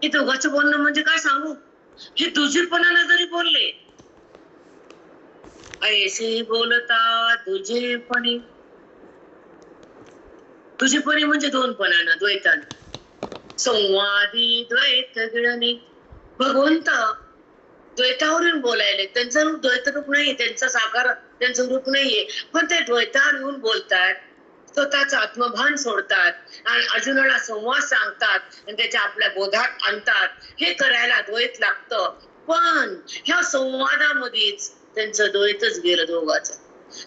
हे दोघांचं बोलणं म्हणजे काय सांगू. हे दुजीपणाला जरी बोलले, ऐसे बोलता तुझेपणी. तुझेपणी म्हणजे दोनपणानं, द्वैतानं. संवादी द्वैत गिळणी. भगवंत द्वैतावरून बोलायले. त्यांचं रूप द्वैत रूप नाहीये, त्यांचा साकार त्यांचं रूप नाहीये, पण ते द्वैतावर येऊन बोलतात, स्वतःच आत्मभान सोडतात आणि अर्जुनाला संवाद सांगतात आणि त्याच्या आपल्या बोधात आणतात. हे करायला द्वैत लागतं, पण ह्या संवादामध्येच त्यांचं द्वैतच गेलं दोघांचं.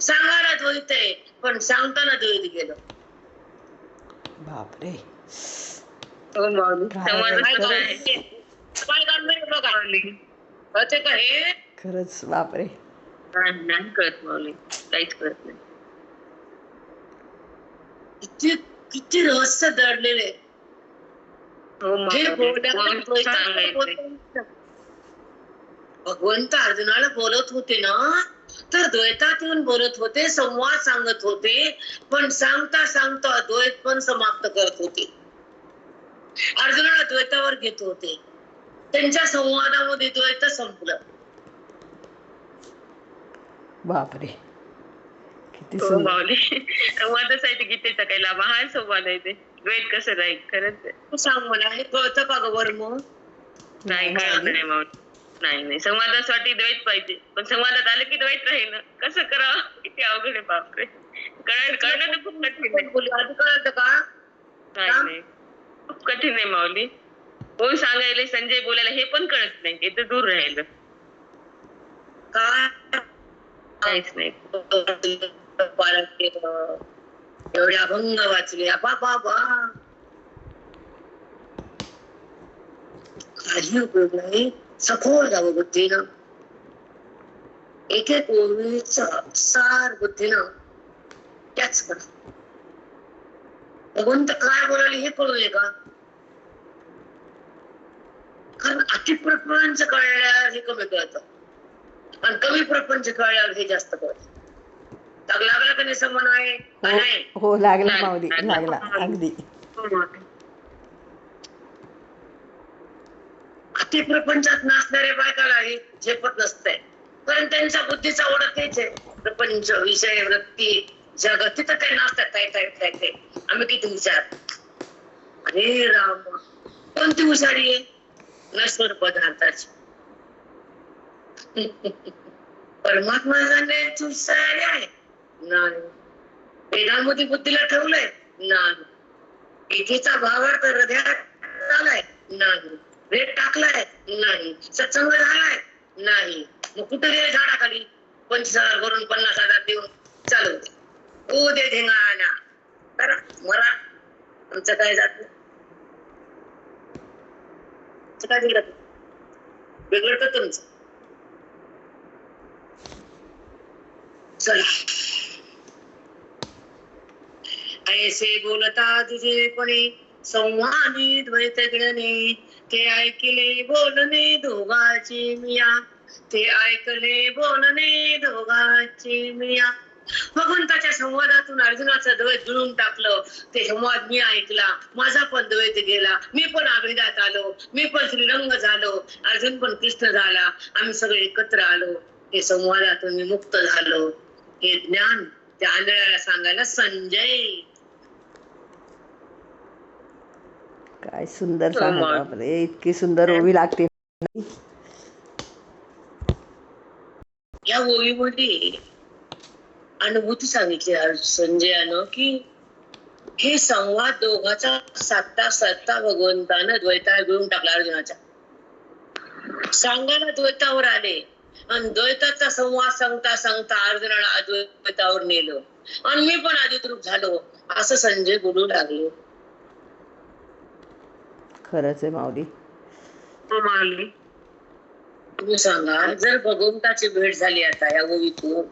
सांगायला द्वैत आहे, पण सांगताना द्वैत गेलं. बापरे. काय करणार बघा, कळते का हे. खरंच बापरे. नाही कळत माऊली, काहीच कळत नाही. किती किती रहस्य दडलेले. हे भगवंत अर्जुनाला बोलत होते ना, तर द्वैतात येऊन बोलत होते, संवाद सांगत होते, पण सांगता सांगता द्वैत पण समाप्त करत होते. अर्जुनाला द्वैतावर घेत होते, त्यांच्या संवादामध्ये द्वैत संपलं. बापरे, किती माऊली. संवादासाठी गीतेचा काही महान संवाद आहे ते. द्वैत कसं राहील, खरंच तू सांग मला, हे कळतं का ग वर. मग नाही कळत नाही माऊली. नाही, संवादासाठी द्वैत पाहिजे, पण संवादात आलं की द्वैत राहील. कसं करावं, किती अवघड आहे बापरे. कळणं तर खूप कठीण आहे. आधी कळत का. नाही, खूप कठीण आहे माऊली. कोण सांगायला, संजय बोलायला हे पण कळत नाही. इथं दूर राहिलं काय, काहीच नाही. पालन केलं, एवढे अभंग वाचले, बाबा काही उपयोग नाही. सखोल जावं बुद्धीनं, एक एक ओळीचा सार बुद्धीनं त्याच करा. भगवंत काय बोलायला हे कळू नये का. कारण अतिप्रपंच कळल्यावर हे कमी कळतं आणि कमी प्रपंच कळल्यावर हे जास्त कळतं. लागला का नाही समन्वय. हो लागला माऊली, लागला अगदी. अति प्रपंचात नसणाऱ्या बायकाला हे झेपत नसतंय, कारण त्यांच्या बुद्धीचा ओढा तेच आहे. प्रपंच, विषय, वृत्ती, जग, तिथं ते नसतात. काय आम्ही किती हुशार. अरे राम, कोणती हुशारी आहे. नश्वर पदार्थाची. परमात्मा जाण्याची हुशारी आहे नाही. वेदांमध्ये बुद्धीला ठेवलंय नाही. एकीचा भावार्थ हृदयात आलाय नाही. वेद टाकलाय नाही. सत्संग झालाय नाही. मग कुठे गेले झाडाखाली 25,000 भरून 50,000 देऊन चालू दे धिंगाणा करा मरा. आमचं काय जात काय बिघडत, बिघडत तुमचं. चला, ऐसे बोलता तुझेपणे संवादी द्वैत गणे, ते ऐकले बोलणे दोघांचे मिया, ते ऐकले बोलणे दोघांचे मिया. भगवंताच्या संवादातून अर्जुनाचं द्वैत जुळून टाकलं. ते संवाद मी ऐकला, माझा पण द्वैत गेला, मी पण अभिदात आलो, मी पण श्रीरंग झालो, अर्जुन पण कृष्ण झाला, आम्ही सगळे एकत्र आलो. हे संवादातून मी मुक्त झालो. हे ज्ञान त्या आंधळ्याला सांगायला संजय. काय सुंदर सांगा बापरे, इतकी सुंदर ओवी लागते. या ओवीमध्ये अनुभूती सांगितली संजयानं की हे संवाद दोघाचा साधता साधता भगवंतानं द्वैताला घेऊन टाकला. अर्जुनाच्या सांगायला द्वैतावर आले आणि द्वैताचा संवाद सांगता सांगता अर्जुनाला अद्वैतावर नेलं आणि मी पण आदितरूप झालो असं संजय बोलू लागले. खरंच आहे माऊली. तुम्ही सांगा, जर भगवंताची भेट झाली आता या ओवीतून,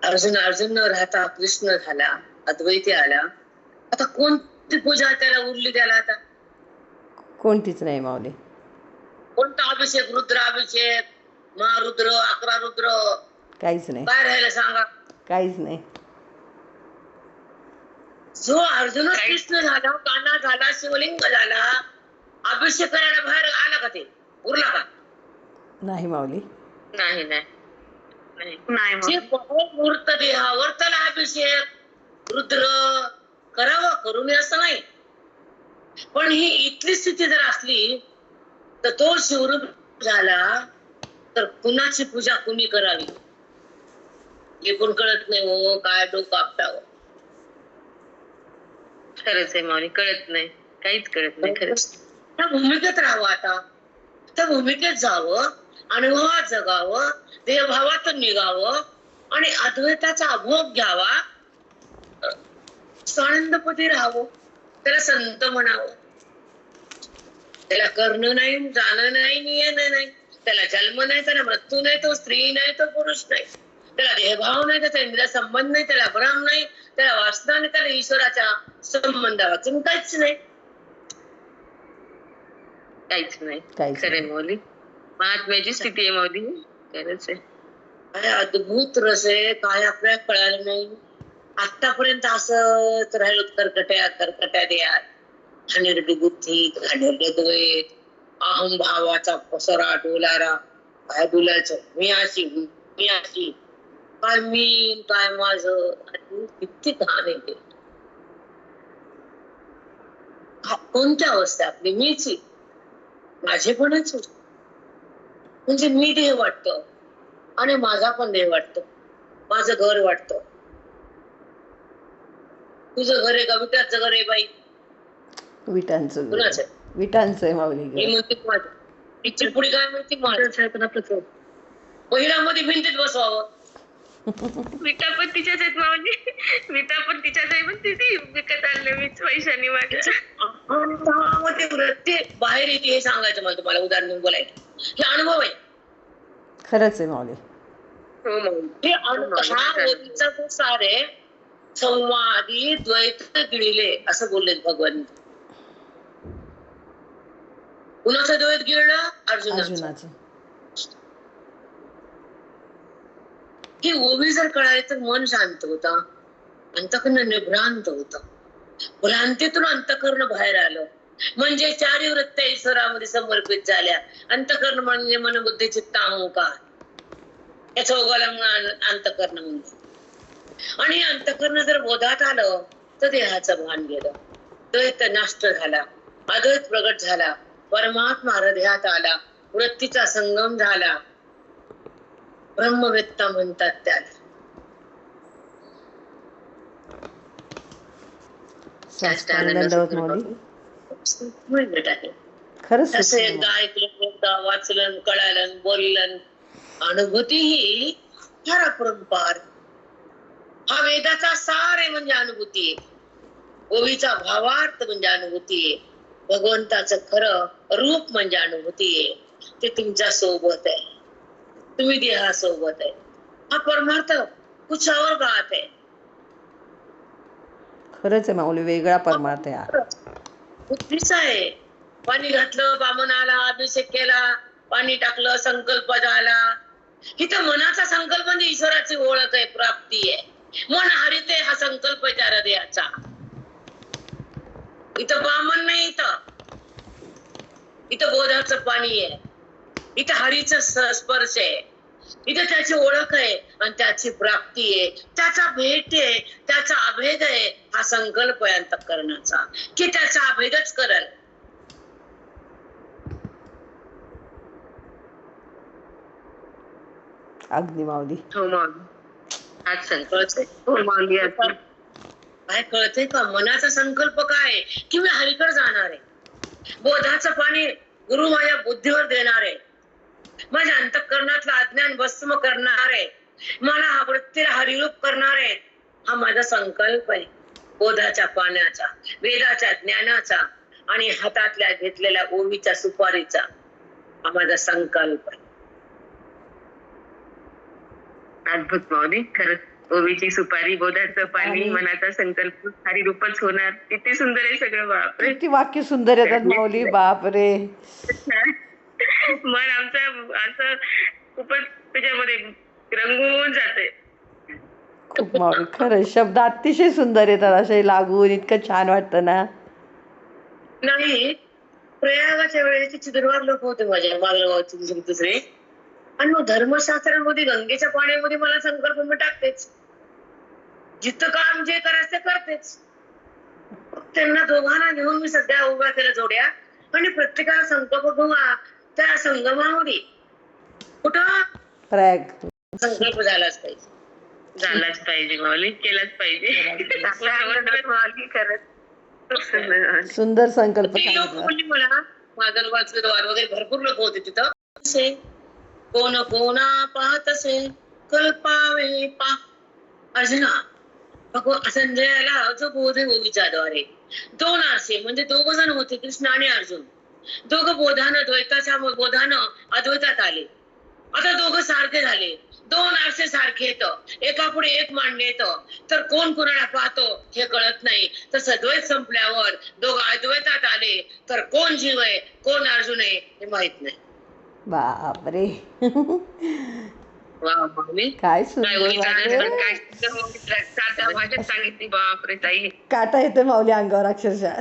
अर्जुन न राहता कृष्ण झाला, अद्वैती आला, आता कोणती पूजा त्याला उरली? त्याला आता कोणतीच नाही माऊली. कोणता अभिषेक? रुद्राभिषेक, महारुद्र, 11 रुद्र, काहीच नाही. काय राहिलं सांगा? काहीच नाही. जो अर्जुन कृष्ण झाला, कान्हा झाला, शिवलिंग झाला, अभिषेक करायला बाहेर आला का? ते उरला का? नाही माऊली. नाही जे मूर्त देहावर त्याला अभिषेक रुद्र करावं, करू नये असं नाही. पण ही इथली स्थिती जर असली तर तो शिवरूप झाला तर कुणाची पूजा कुणी करावी हे पण कळत नाही. हो, काय डोकं आपटावं. खरंच आहे माऊली, कळत नाही, काहीच कळत नाही. खरंच त्या भूमिकेत राहावं. आता त्या भूमिकेत जावं, अनुभवात जगावं, देहभावातून निघावं आणि अद्वैताचा अभोग घ्यावा, आनंदपती राहावं. त्याला संत म्हणावं. त्याला करणं नाही, जाणं नाही, येणं नाही, त्याला जन्म नाही, त्याला मृत्यू नाही, तो स्त्री नाही, तो पुरुष नाही, त्याला देहभाव नाही, त्याचा इंद्रिय संबंध नाही, त्याला भ्रम नाही, त्याला वासना नाही, त्याला ईश्वराच्या संबंधावाचून काहीच नाही. काहीच नाही. काहीच खरे माऊली, महात्म्याची स्थिती आहे माऊली. खरंच आहे. काय अद्भुत रस आहे, काय आपल्याला कळालं नाही. आतापर्यंत असंच राहिलो कर्कट्या देहात, घाणेरडी बुद्धी, घाणेरडे द्वैत, अहम भावाचा पसरा डोलारा. काय बोलायचं? मी अशी, काय मी, काय माझं, किती घाण आहे ते. कोणत्या अवस्था आपली? मीची, माझेपणाची. म्हणजे मी देह वाटतो आणि माझा पण देह वाटतो, माझं घर वाटतं. तुझं घर आहे का विटाचं घर आहे बाई? विटांचं. कुणाचं? विटांचं आहे माऊली. मी म्हणते माझं. तिची पुढे काय म्हणते? माझं. महिलांमध्ये भिंतीत बसवावं. विटा पण तिच्याच आहेत माऊली, विटा पण तिच्याच आहे, पण ती विकत आणलं मीच पैशाने माझ्या. ते बाहेर येते हे सांगायचं मला तुम्हाला, उदाहरण बोलायचं. हे अनुभव आहे. खरंच आहे माऊली. हे हा ओवीचा जो सार आहे, संवादी द्वैत गिळले असं बोलले भगवान. कुणाचं द्वैत गिळलं? अर्जुनाचं. ही ओवी जर कळाली तर मन शांत होता, अंतःकरण निभ्रांत होत, भ्रांतीतून अंतःकरण बाहेर आलं. म्हणजे चारी वृत्त्या ईश्वरामध्ये समर्पित झाल्या. अंतःकरण म्हणजे मन, बुद्धी, चित्त, अहंकार, या चौघाला अंतःकरण म्हणजे. आणि अंतःकरण जर बोधात आलं तर देहाचं भान गेलं, द्वैत नष्ट झाला, अद्वैत प्रगट झाला, परमात्मा हृदयात आला, वृत्तीचा संगम झाला, ब्रह्मवेत्ता म्हणतात त्याला. खरंच असं एकदा ऐकलं, एकदा वाचलं, कळालं, बोललं. अनुभूती ही परंपार. हा वेदाचा सार आहे म्हणजे अनुभूती आहे. ओवीचा भावार्थ म्हणजे अनुभूती आहे. भगवंताचं खरं रूप म्हणजे अनुभूती आहे. ते तुमच्या सोबत आहे, तुम्ही देहासोबत आहे. हा परमार्थ कुछ और बात है. खरंच आहे माऊली, वेगळा परमार्थ आहे हा. बुद्धीचा आहे. पाणी घातलं, बामण आला, अभिषेक केला, पाणी टाकलं, संकल्प झाला. इथं मनाचा संकल्प म्हणजे ईश्वराची ओळख आहे, प्राप्ती आहे. मन हरिते हा संकल्प आहे त्या हृदयाचा. इथं बामण नाही, इथं बोधाचं पाणी आहे, इथं हरीचा स्पर्श आहे, इथं त्याची ओळख आहे आणि त्याची प्राप्ती आहे, त्याचा भेट आहे, त्याचा अभेद आहे. हा संकल्प आहे अंतःकरणाचा की त्याचा अभेदच करल. अगदी माऊली. हो माऊली. हाच संकल्प आहे. हो माऊली. काय कळतंय का? मनाचा संकल्प काय आहे की मी हरीकडे जाणार आहे. बोधाचं पाणी गुरु माझ्या बुद्धीवर देणार आहे, माझ्या अंतःकरणातलं अज्ञान भस्म करणार आहे, मला हा वृत्तीला हरिरूप करणार आहे. हा माझा संकल्प आहे, बोधाच्या पाण्याचा, वेदाच्या ज्ञानाचा आणि हातातल्या घेतलेल्या ओवीच्या सुपारीचा. हा माझा संकल्प आहे. अद्भुत माऊली. खरंच ओवीची सुपारी, बोधाचं पाणी, मनाचा संकल्प, हरिरूपच होणार. किती सुंदर आहे सगळं. बापरे, किती वाक्य सुंदर येतात माऊली. बापरे, मन आमचं असं खूपच त्याच्यामध्ये रंगून जाते. खूप माऊली. खरंच शब्द अतिशय सुंदर येतात असे लागून. इतकं छान वाटतं ना. नाही, प्रयागाच्या वेळेचे चित्रवार लोक होते माझ्या मालगावचे दुसरे, आणि मग धर्मशास्त्रामध्ये गंगेच्या पाण्यामध्ये मला संकल्प मी टाकतेच. जिथं काम जे करायचं ते करतेच. त्यांना दोघांना घेऊन मी सध्या उभ्या केल्या जोड्या, आणि प्रत्येकाला संकल्प घेऊन त्या संगमामध्ये कुठं प्रयाग संकल्प झालाच पाहिजे. झालाच पाहिजे माऊली, केलाच पाहिजे. माऊली खरंच सुंदर संकल्प ती लोक सांगितला. बोलली मला, माधववाचले द्वार वगैरे भरपूर लोक होते तिथं. कोण कोणा पाहत असे कल्पावे पा अर्जुना. संजयाला जो बोध आहे ओवीच्याद्वारे, दोन आरसे म्हणजे दोघ जण होते, कृष्ण आणि अर्जुन. दोघं बोधानं, द्वैताच्या बोधानं अद्वैतात आले. आता दोघं सारखे झाले, दोन आरसे सारखे येतं, एका पुढे एक मांडले येतं, तर कोण कोणाला पाहतो हे कळत नाही. तसं द्वैत संपल्यावर दोघं अद्वैतात आले, तर कोण जीव आहे कोण अर्जुन आहे हे माहित नाही. बापरे, वा माऊली. काय सुंदर भाषेत सांगितली. बापरे ताई, काटा येते माऊली अंगावर अक्षरशः.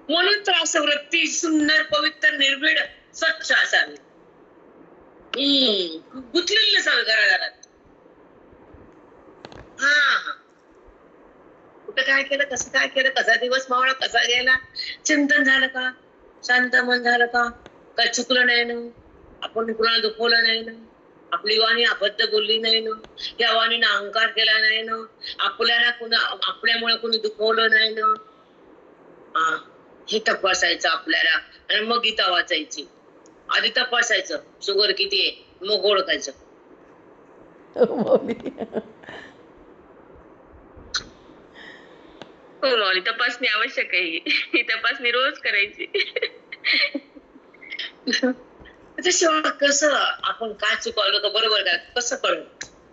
म्हणून तर असं वृत्ती सुंदर, पवित्र, निर्भीड, स्वच्छ असावी. गुंतलेली नसावी घराघरात. हा, कुठं काय केलं, कसं काय केलं, कसा दिवस मावळा, कसा गेला, चिंतन झालं का, शांत मन झालं का, काय चुकलं नाही ना, आपण कुणाला दुखवलं नाही ना, आपली वाणी अबद्ध बोलली नाही ना, या वाणीनं अहंकार केला नाही ना, आपल्यामुळे कुणी दुखवलं नाही ना. हे तपासायचं आपल्याला, आणि मग गीता वाचायची. आधी तपासायचं शुगर किती आहे, मग ओळखायचं. हो माऊली, तपासणी आवश्यक आहे. ही तपासणी रोज करायची. त्याशिवाय कसं आपण काय चुकवलं का बरोबर का कसं कळलं,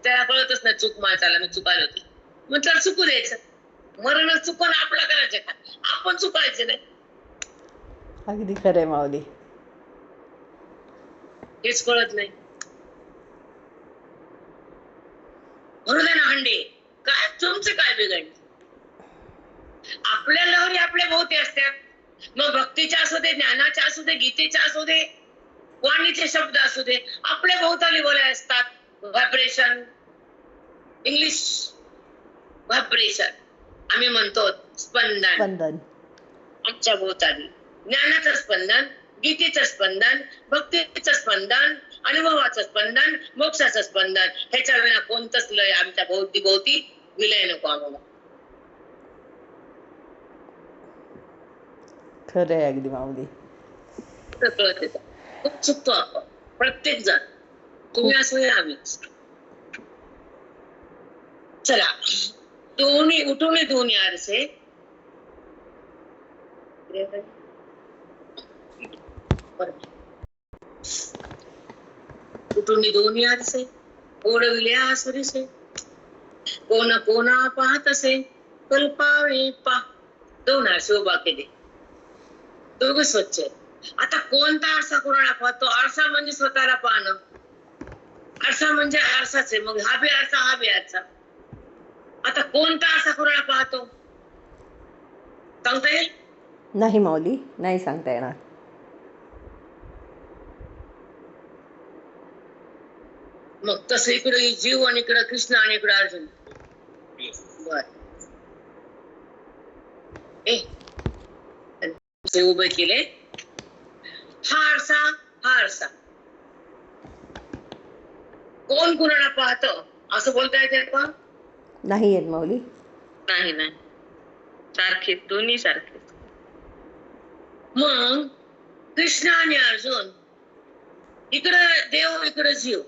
त्याला कळतच नाही. चूक माणसाला मी चुकायला होती, मग त्याला चुकू द्यायचं. मरण चुकून आपला करायचं का, आपण चुकायचं नाही. अगदी खरंय माऊली. हेच कळत नाही. म्हणून ना हंडे काय तुमचं काय बिघडलं. आपल्या लहरी आपल्या भोवती असतात. मग भक्तीच्या असू दे, ज्ञानाच्या असू दे, गीतेच्या असू दे, वाणीचे शब्द असू दे, आपल्या भोवताली बोलाय असतात. व्हायब्रेशन, इंग्लिश व्हायब्रेशन आम्ही म्हणतो, स्पंदन. आमच्या भोवताली ज्ञानाचं स्पंदन, गीतेचं स्पंदन, भक्तीचं स्पंदन, अनुभवाचं स्पंदन, मोक्षाचं स्पंदन. ह्याच्या विना कोणतंच लय आमच्या भोवती विलय नको आम्हाला. खरंय अगदी माऊली. खूप चुकतो आपण, प्रत्येक जण. तुम्ही असो या आम्ही. चला, दोन्ही उठून दोन्ही आरसे उठून दोन्ही आरसे ओढविले आसुरीसे, कोण कोणा पाहत असे कल्पावे पा. दोन आरसे उभा केले, दोघं स्वच्छ. आता कोणता आरसा कोणाला पाहतो? आरसा म्हणजे स्वतःला पाहणं, आरसा म्हणजे आरसाच आहे. मग हा बी आरसा, हा बी आरसा. आता कोणता आरसा कोणाला पाहतो सांगता येईल? नाही माऊली, नाही सांगता येणार. मग तसं इकडे जीव आणि इकडे कृष्ण आणि इकडे अर्जुन. बर ते उभे केले. हा आरसा, हा आरसा. कोण कुणाला पाहतं असं बोलता येते का? नाही येत माऊली. नाही नाही, सारखे, दोन्ही सारखे. मग कृष्ण आणि अर्जुन, इकडं देव इकडं जीव,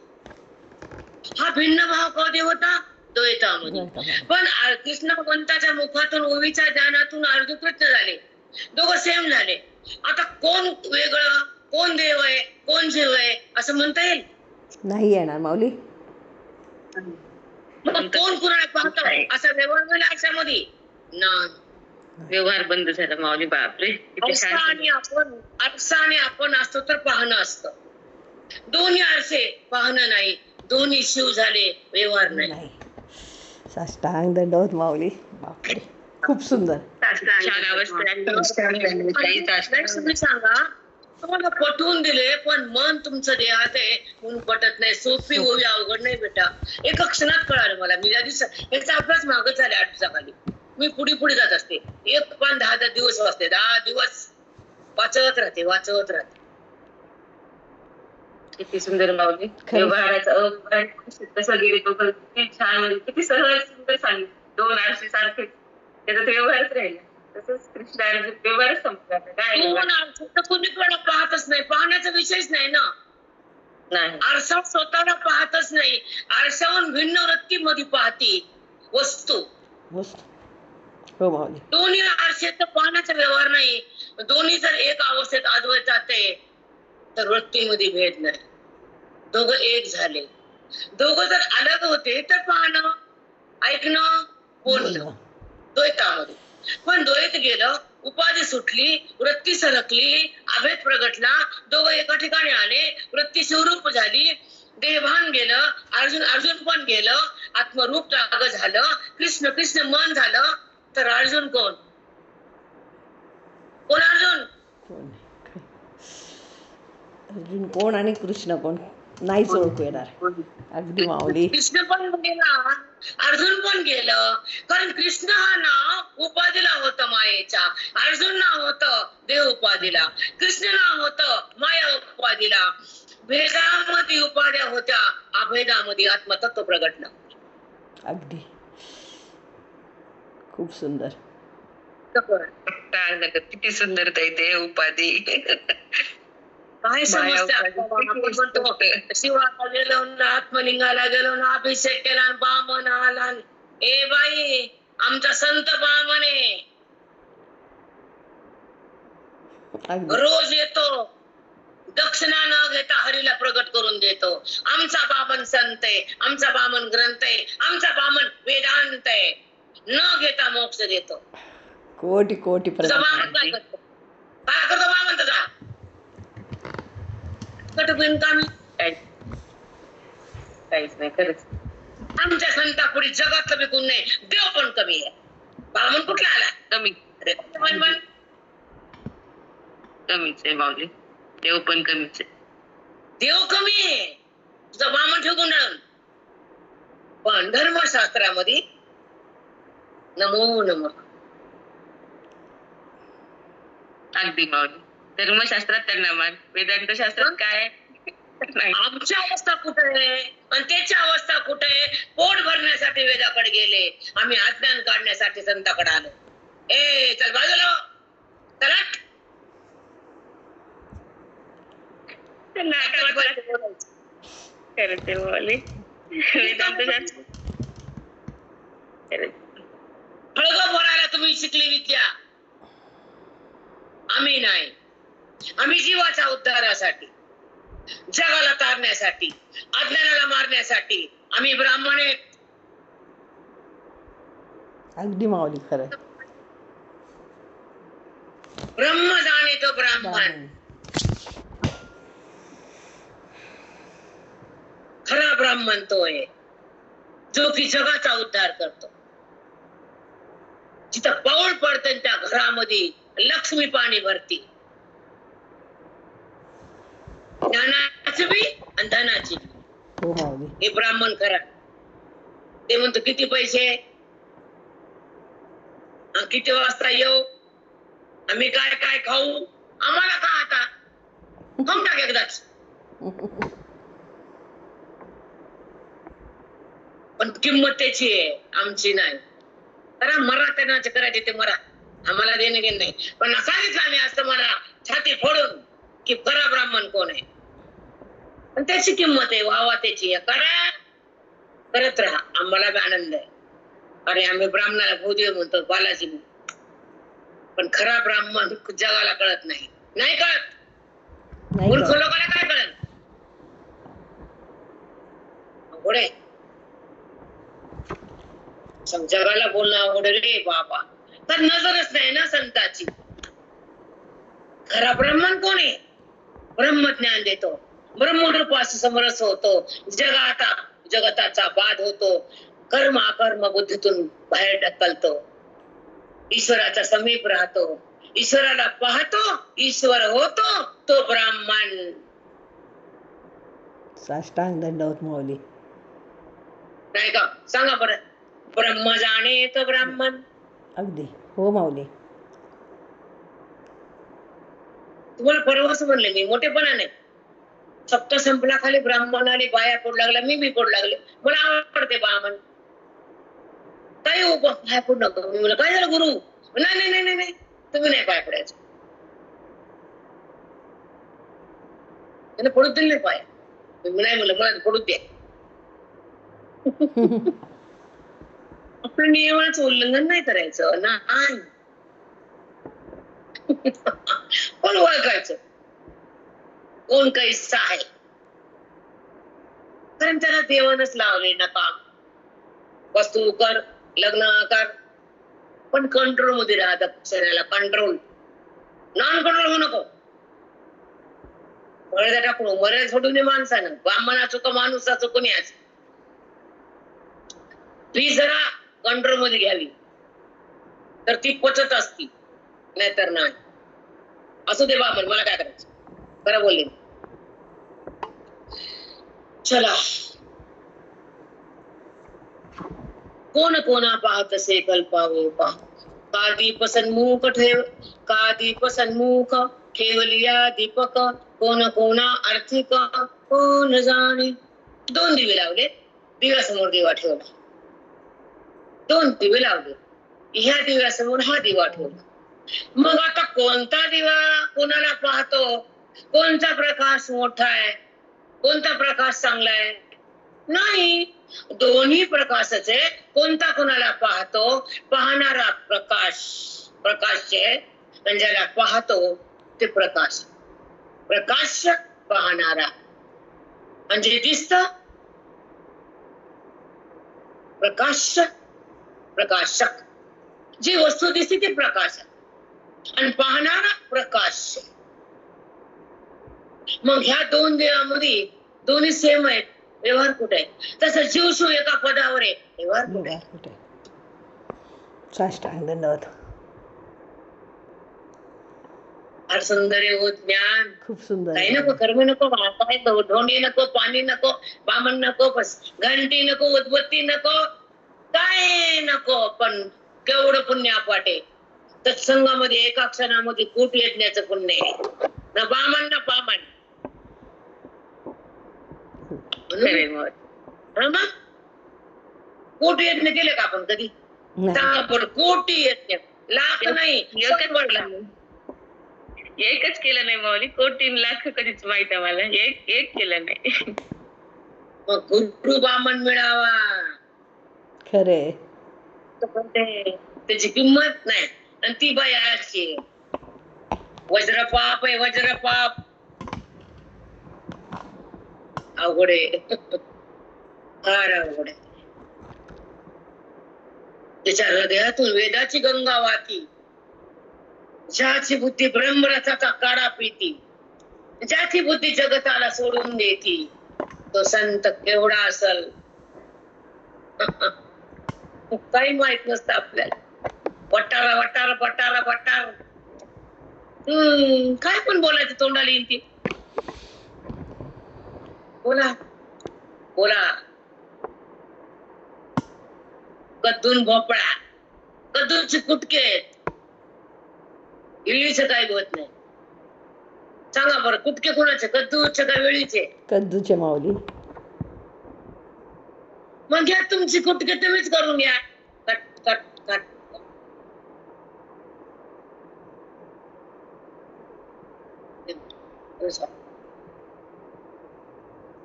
हा भिन्न भाव कधी होता? द्वैतामध्ये. पण कृष्ण भगवंताच्या मुखातून ओवीच्या ज्ञानातून अर्जुन कृष्ण झाले, दोघं सेम झाले. आता कोण वेगळं, कोण देव आहे, कोण जीव आहे असं म्हणता येईल? नाही येणार माऊली. मग कोण कुणाला पाहतो असा व्यवहार झाला आरशामध्ये? नाही. व्यवहार बंद झाला माऊली. बापरे, किती आरसा छान. आणि आपण, आरसा आणि आपण असतो तर पाहणं असतं. दोन्ही आरसे पाहणं नाही, दोन्ही शिव झाले, व्यवहार नाही. साष्टांग दंडवत माऊली. बापरे, खूप सुंदर. छान अवस्था. तुम्ही सांगा, तुम्हाला पटवून दिले पण मन तुमचं देहात आहे म्हणून पटत नाही. सोपी होवी अवघड नाही बेटा. एका क्षणात कळालं मला. मी या दिवसात याचा अभ्यास मागत झाला 8 दिवसाखाली. मी पुढे जात असते, 1 पण 10 दिवस वाचते, 10 दिवस वाचत राहते. किती सुंदर माऊली. व्यवहाराचा कसं गेले तो किती छान, किती सहज सुंदर सांगितलं. 2 आरसे सारखेच, त्याचा व्यवहारच राहिला. तसंच कृष्ण अर्जुन व्यवहारच संपला. काय कुणीकडे पाहतच नाही, पाहण्याचा विषयच नाही ना. नाही, आरसा स्वतःला पाहतच नाही, आरशाहून भिन्न वृत्तीमध्ये पाहते वस्तू. हो माऊली. दोन्ही आरशात पाहण्याचा व्यवहार नाही. दोन्ही जर एक अवस्थेत अद्वैत जाते तर वृत्तीमध्ये भेद नाही. दोघं एक झाले. दोघं जर अलग होते तर पाहणं, ऐकणं, बोलणं द्वैतामध्ये. पण द्वैत गेलं, उपाधी सुटली, वृत्ती सरकली, अभेद प्रगटला, दोघं एका ठिकाणी आले, वृत्ती शिवरूप झाली, देहभान गेलं, अर्जुन पण गेलं, आत्मरूप जाग झालं, कृष्ण मन झालं. तर अर्जुन कोण? अर्जुन अर्जुन कोण आणि कृष्ण कोण नाहीच ओळखू येणार. अगदी माऊली. कृष्ण पण गेला, अर्जुन पण गेलं. कारण कृष्ण हा नाव उपाधीला होतं मायेच्या, अर्जुन नाव होतं देह उपाधीला, कृष्ण नाव होतं माया उपाधीला. भेदामध्ये उपाध्या होत्या, अभेदामध्ये आत्मतत्व प्रगटलं. अगदी खूप सुंदर. किती सुंदर ते उपाधी. काय समजते आपण म्हणतो शिवाला गेलो ना, आत्मलिंगाला गेलो ना, अभिषेक केला, बामन आला. ए बाई, आमचा संत बामन आहे, रोज येतो, दक्षिणा न घेता हरीला प्रगट करून देतो. आमचा बामन संत आहे, आमचा बामन ग्रंथ आहे, आमचा बामन वेदांत आहे, न घेता मोक्ष देतो. कोटी काय करतो बामन तुझा? काहीच नाही खरंच. आमच्या संतापुढे जगातलं बी कोण नाही, देव पण कमी आहे. बामन कुठला आला? कमी, कमीच आहे माऊली. देव पण कमीच आहे. देव कमी आहे, तुझा बामन ठेवून डाळून. पण धर्मशास्त्रामध्ये नमो नमः. अगदी माऊली. धर्मशास्त्रात त्यांना मान, वेदांत शास्त्रात काय नाही. आमची अवस्था कुठे आहे आणि त्याची अवस्था कुठे आहे? पोट भरण्यासाठी वेदाकडे गेले, आम्ही अज्ञान काढण्यासाठी संताकडे आलो. ए चल बाजूला, चला. खरंच आहे माऊली. वेदांत शास्त्र हळगं भरायला तुम्ही शिकली विद्या, आम्ही नाही. आम्ही जीवाच्या उद्धारासाठी. जगाला तारण्यासाठी, अज्ञानाला मारण्यासाठी आम्ही ब्राह्मण आहेत. अगदी माऊली खरं ब्रह्म जाणे तो ब्राह्मण. खरा ब्राह्मण तो आहे जो की जगाचा उद्धार करतो. जिथं पाऊल पडतं त्या घरामध्ये लक्ष्मी पाणी भरती, ज्ञानाची बी आणि धनाची बी. हो माऊली हे ब्राह्मण खरा. ते म्हणतो किती पैसे, किती वाजता येऊ, आम्ही काय काय खाऊ, आम्हाला का आता खाऊन टाक एकदाच. पण किंमत त्याची आहे, आमची नाही. करा मरा, त्यांना करायचे ते मरा, आम्हाला देणं घेणं नाही. पण सांगितलं आम्ही असं मला छाती फोडून की खरा ब्राह्मण कोण आहे. पण त्याची किंमत आहे, वावा त्याची आहे. करा, करत राहा, आम्हाला बी आनंद आहे. अरे आम्ही ब्राह्मणाला भूदेव म्हणतो, बालाजी म्हणतो. पण खरा ब्राह्मण जगाला कळत नाही. नाही कळत, मूर्ख लोकांना काय कळत. घोडे जगाला बोलणं अवघड रे बाबा. तर नजरच नाही ना संताची. खरा ब्राह्मण कोण आहे? ब्रह्मज्ञान देतो, ब्रह्मरूपास समरस होतो, जगताचा बाध होतो, कर्म अकर्म बुद्धीतून बाहेर ढकलतो, ईश्वराच्या समीप राहतो, ईश्वराला पाहतो, ईश्वर होतो तो ब्राह्मण. साष्टांग दंडवत माऊली. नाही का? सांगा बरं. ब्रह्म जाणे तो ब्राह्मण. अगदी हो माऊली. तुम्हाला परवाच म्हणले मी, मोठेपणा नाही. सप्त संपला खाली ब्राह्मणाने बाया पडू लागला, मी बी पडू लागले. मला आवडते ब्राह्मण. काय हो पाय पडू नको. मी म्हणलं काय झालं गुरु? नाही नाही नाही नाही, तुम्ही नाही पाय पडायचं. त्याने पडू दिले नाही पाय. मी नाही म्हणलं, मला पडू द्या. आपल्या नियमाचं उल्लंघन नाही करायचं ना. कोण ओळखायचं कोण कैसा आहे? कारण त्याला देवानच लावले ना काम. वस्तू कर, लग्न कर, पण कंट्रोल मध्ये राहत. शरीराला कंट्रोल, नॉन कंट्रोल होऊ नको. मर्यादा टाकून मर्यादा सोडून दे माणसानं. ब्राह्मणाचं का माणूसाचं कोणी आज ती जरा कंट्रोल मध्ये घ्यावी तर ती पचत असती, नाहीतर नाही. असू दे ब्राह्मण, मला काय करायचं. खरं बोलले. चला, कोण कोणा पाहत असे कल्पावे पा. का दीप सन्मुख ठेव, का दीप सन्मुख ठेवलिया दीपक, कोण कोणा आर्थिक कोण जाणे. 2 दिवे लावले, दिव्यासमोर दिवा ठेवला. 2 दिवे लावले, ह्या दिव्यासमोर हा दिवा ठेवला. मग आता कोणता दिवा कोणाला पाहतो, कोणता प्रकाश मोठा आहे, कोणता प्रकाश चांगला आहे? नाही, दोन्ही प्रकाशाचे कोणता कोणाला पाहतो? पाहणारा प्रकाश आहे, ज्याला पाहतो ते प्रकाश. प्रकाश पाहणारा म्हणजे दिसत प्रकाश, प्रकाशक. जी वस्तू दिसते ती प्रकाश आणि पाहणारा प्रकाश. मग ह्या 2 देवामध्ये दोन्ही सेम आहेत, व्यवहार कुठे आहे? तसं जीवशिव एका पदावर आहे, व्यवहार कुठे? साष्टांग दंडवत. फार सुंदर आहे हो ज्ञान. खूप सुंदर. काही नको, कर्म नको, काय धोंडी नको, पाणी नको, बामण नको, घंटी नको, उदबत्ती नको, काय नको. पण केवढं पुण्य अपाटे. सत्संगामध्ये एका क्षणामध्ये कूट यज्ञाचं पुण्य आहे. ना बामण ना पामण. कोटी यज्ञ केले का आपण कधी? पण कोटी यज्ञ, लाख नाही, एकच केलं नाही माऊली. 1,00,00,000 लाख कधीच माहित आहे मला. एक केलं नाही. मग गुरु बामण मिळावा खरे, त्याची किंमत नाही. आणि ती बाई अशी वज्रपाप आहे, वज्रपाप. अवघड आहे. फार अवघड आहे. त्याच्या हृदयातून वेदाची गंगा वाहती, ज्याची बुद्धी ब्रह्मरथाचा काढा पिती, ज्याची बुद्धी जगताला सोडून देती, तो संत केवढा असल काही माहित नसतं आपल्याला. वटारा वटारा वटारा वटार, काय पण बोलायचं तोंडाला येईल ती. बोला बोला. कद्दून भोपळा, कद्दूचे कुटके, वेळीचं काय होत नाही. सांगा बरं, कुटके कोणाचे, कद्दूचे का वेळीचे? कद्दूचे माऊली. मग घ्या तुमची कुटके, तुम्हीच करून घ्या. Cut cut cut.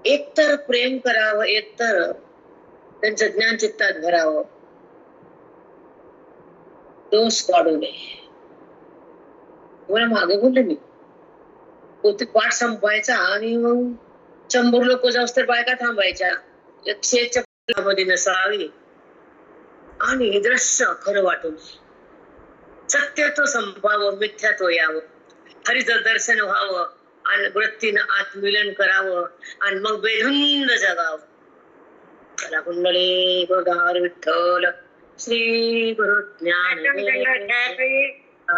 एकतर प्रेम करावं, एकतर त्यांचं ज्ञान चित्तात भरावं, दोष काढू नये. तुम्हाला मागे बोलले मी, कौतिक पाठ संपवायचा आणि मग 100 लोक जाऊस तर बायका थांबायच्या. 100च्या मध्ये नसावी आणि हे दृश्य खरं वाटून सत्य तो संपावं, मिथ्यात्व यावं, हरीचं दर्शन व्हावं आणि वृत्तीनं आत्मिलन करावं आणि मग बेधुंद जगावं. चला कुंडली गोदार विठ्ठल श्री गुरु ज्ञान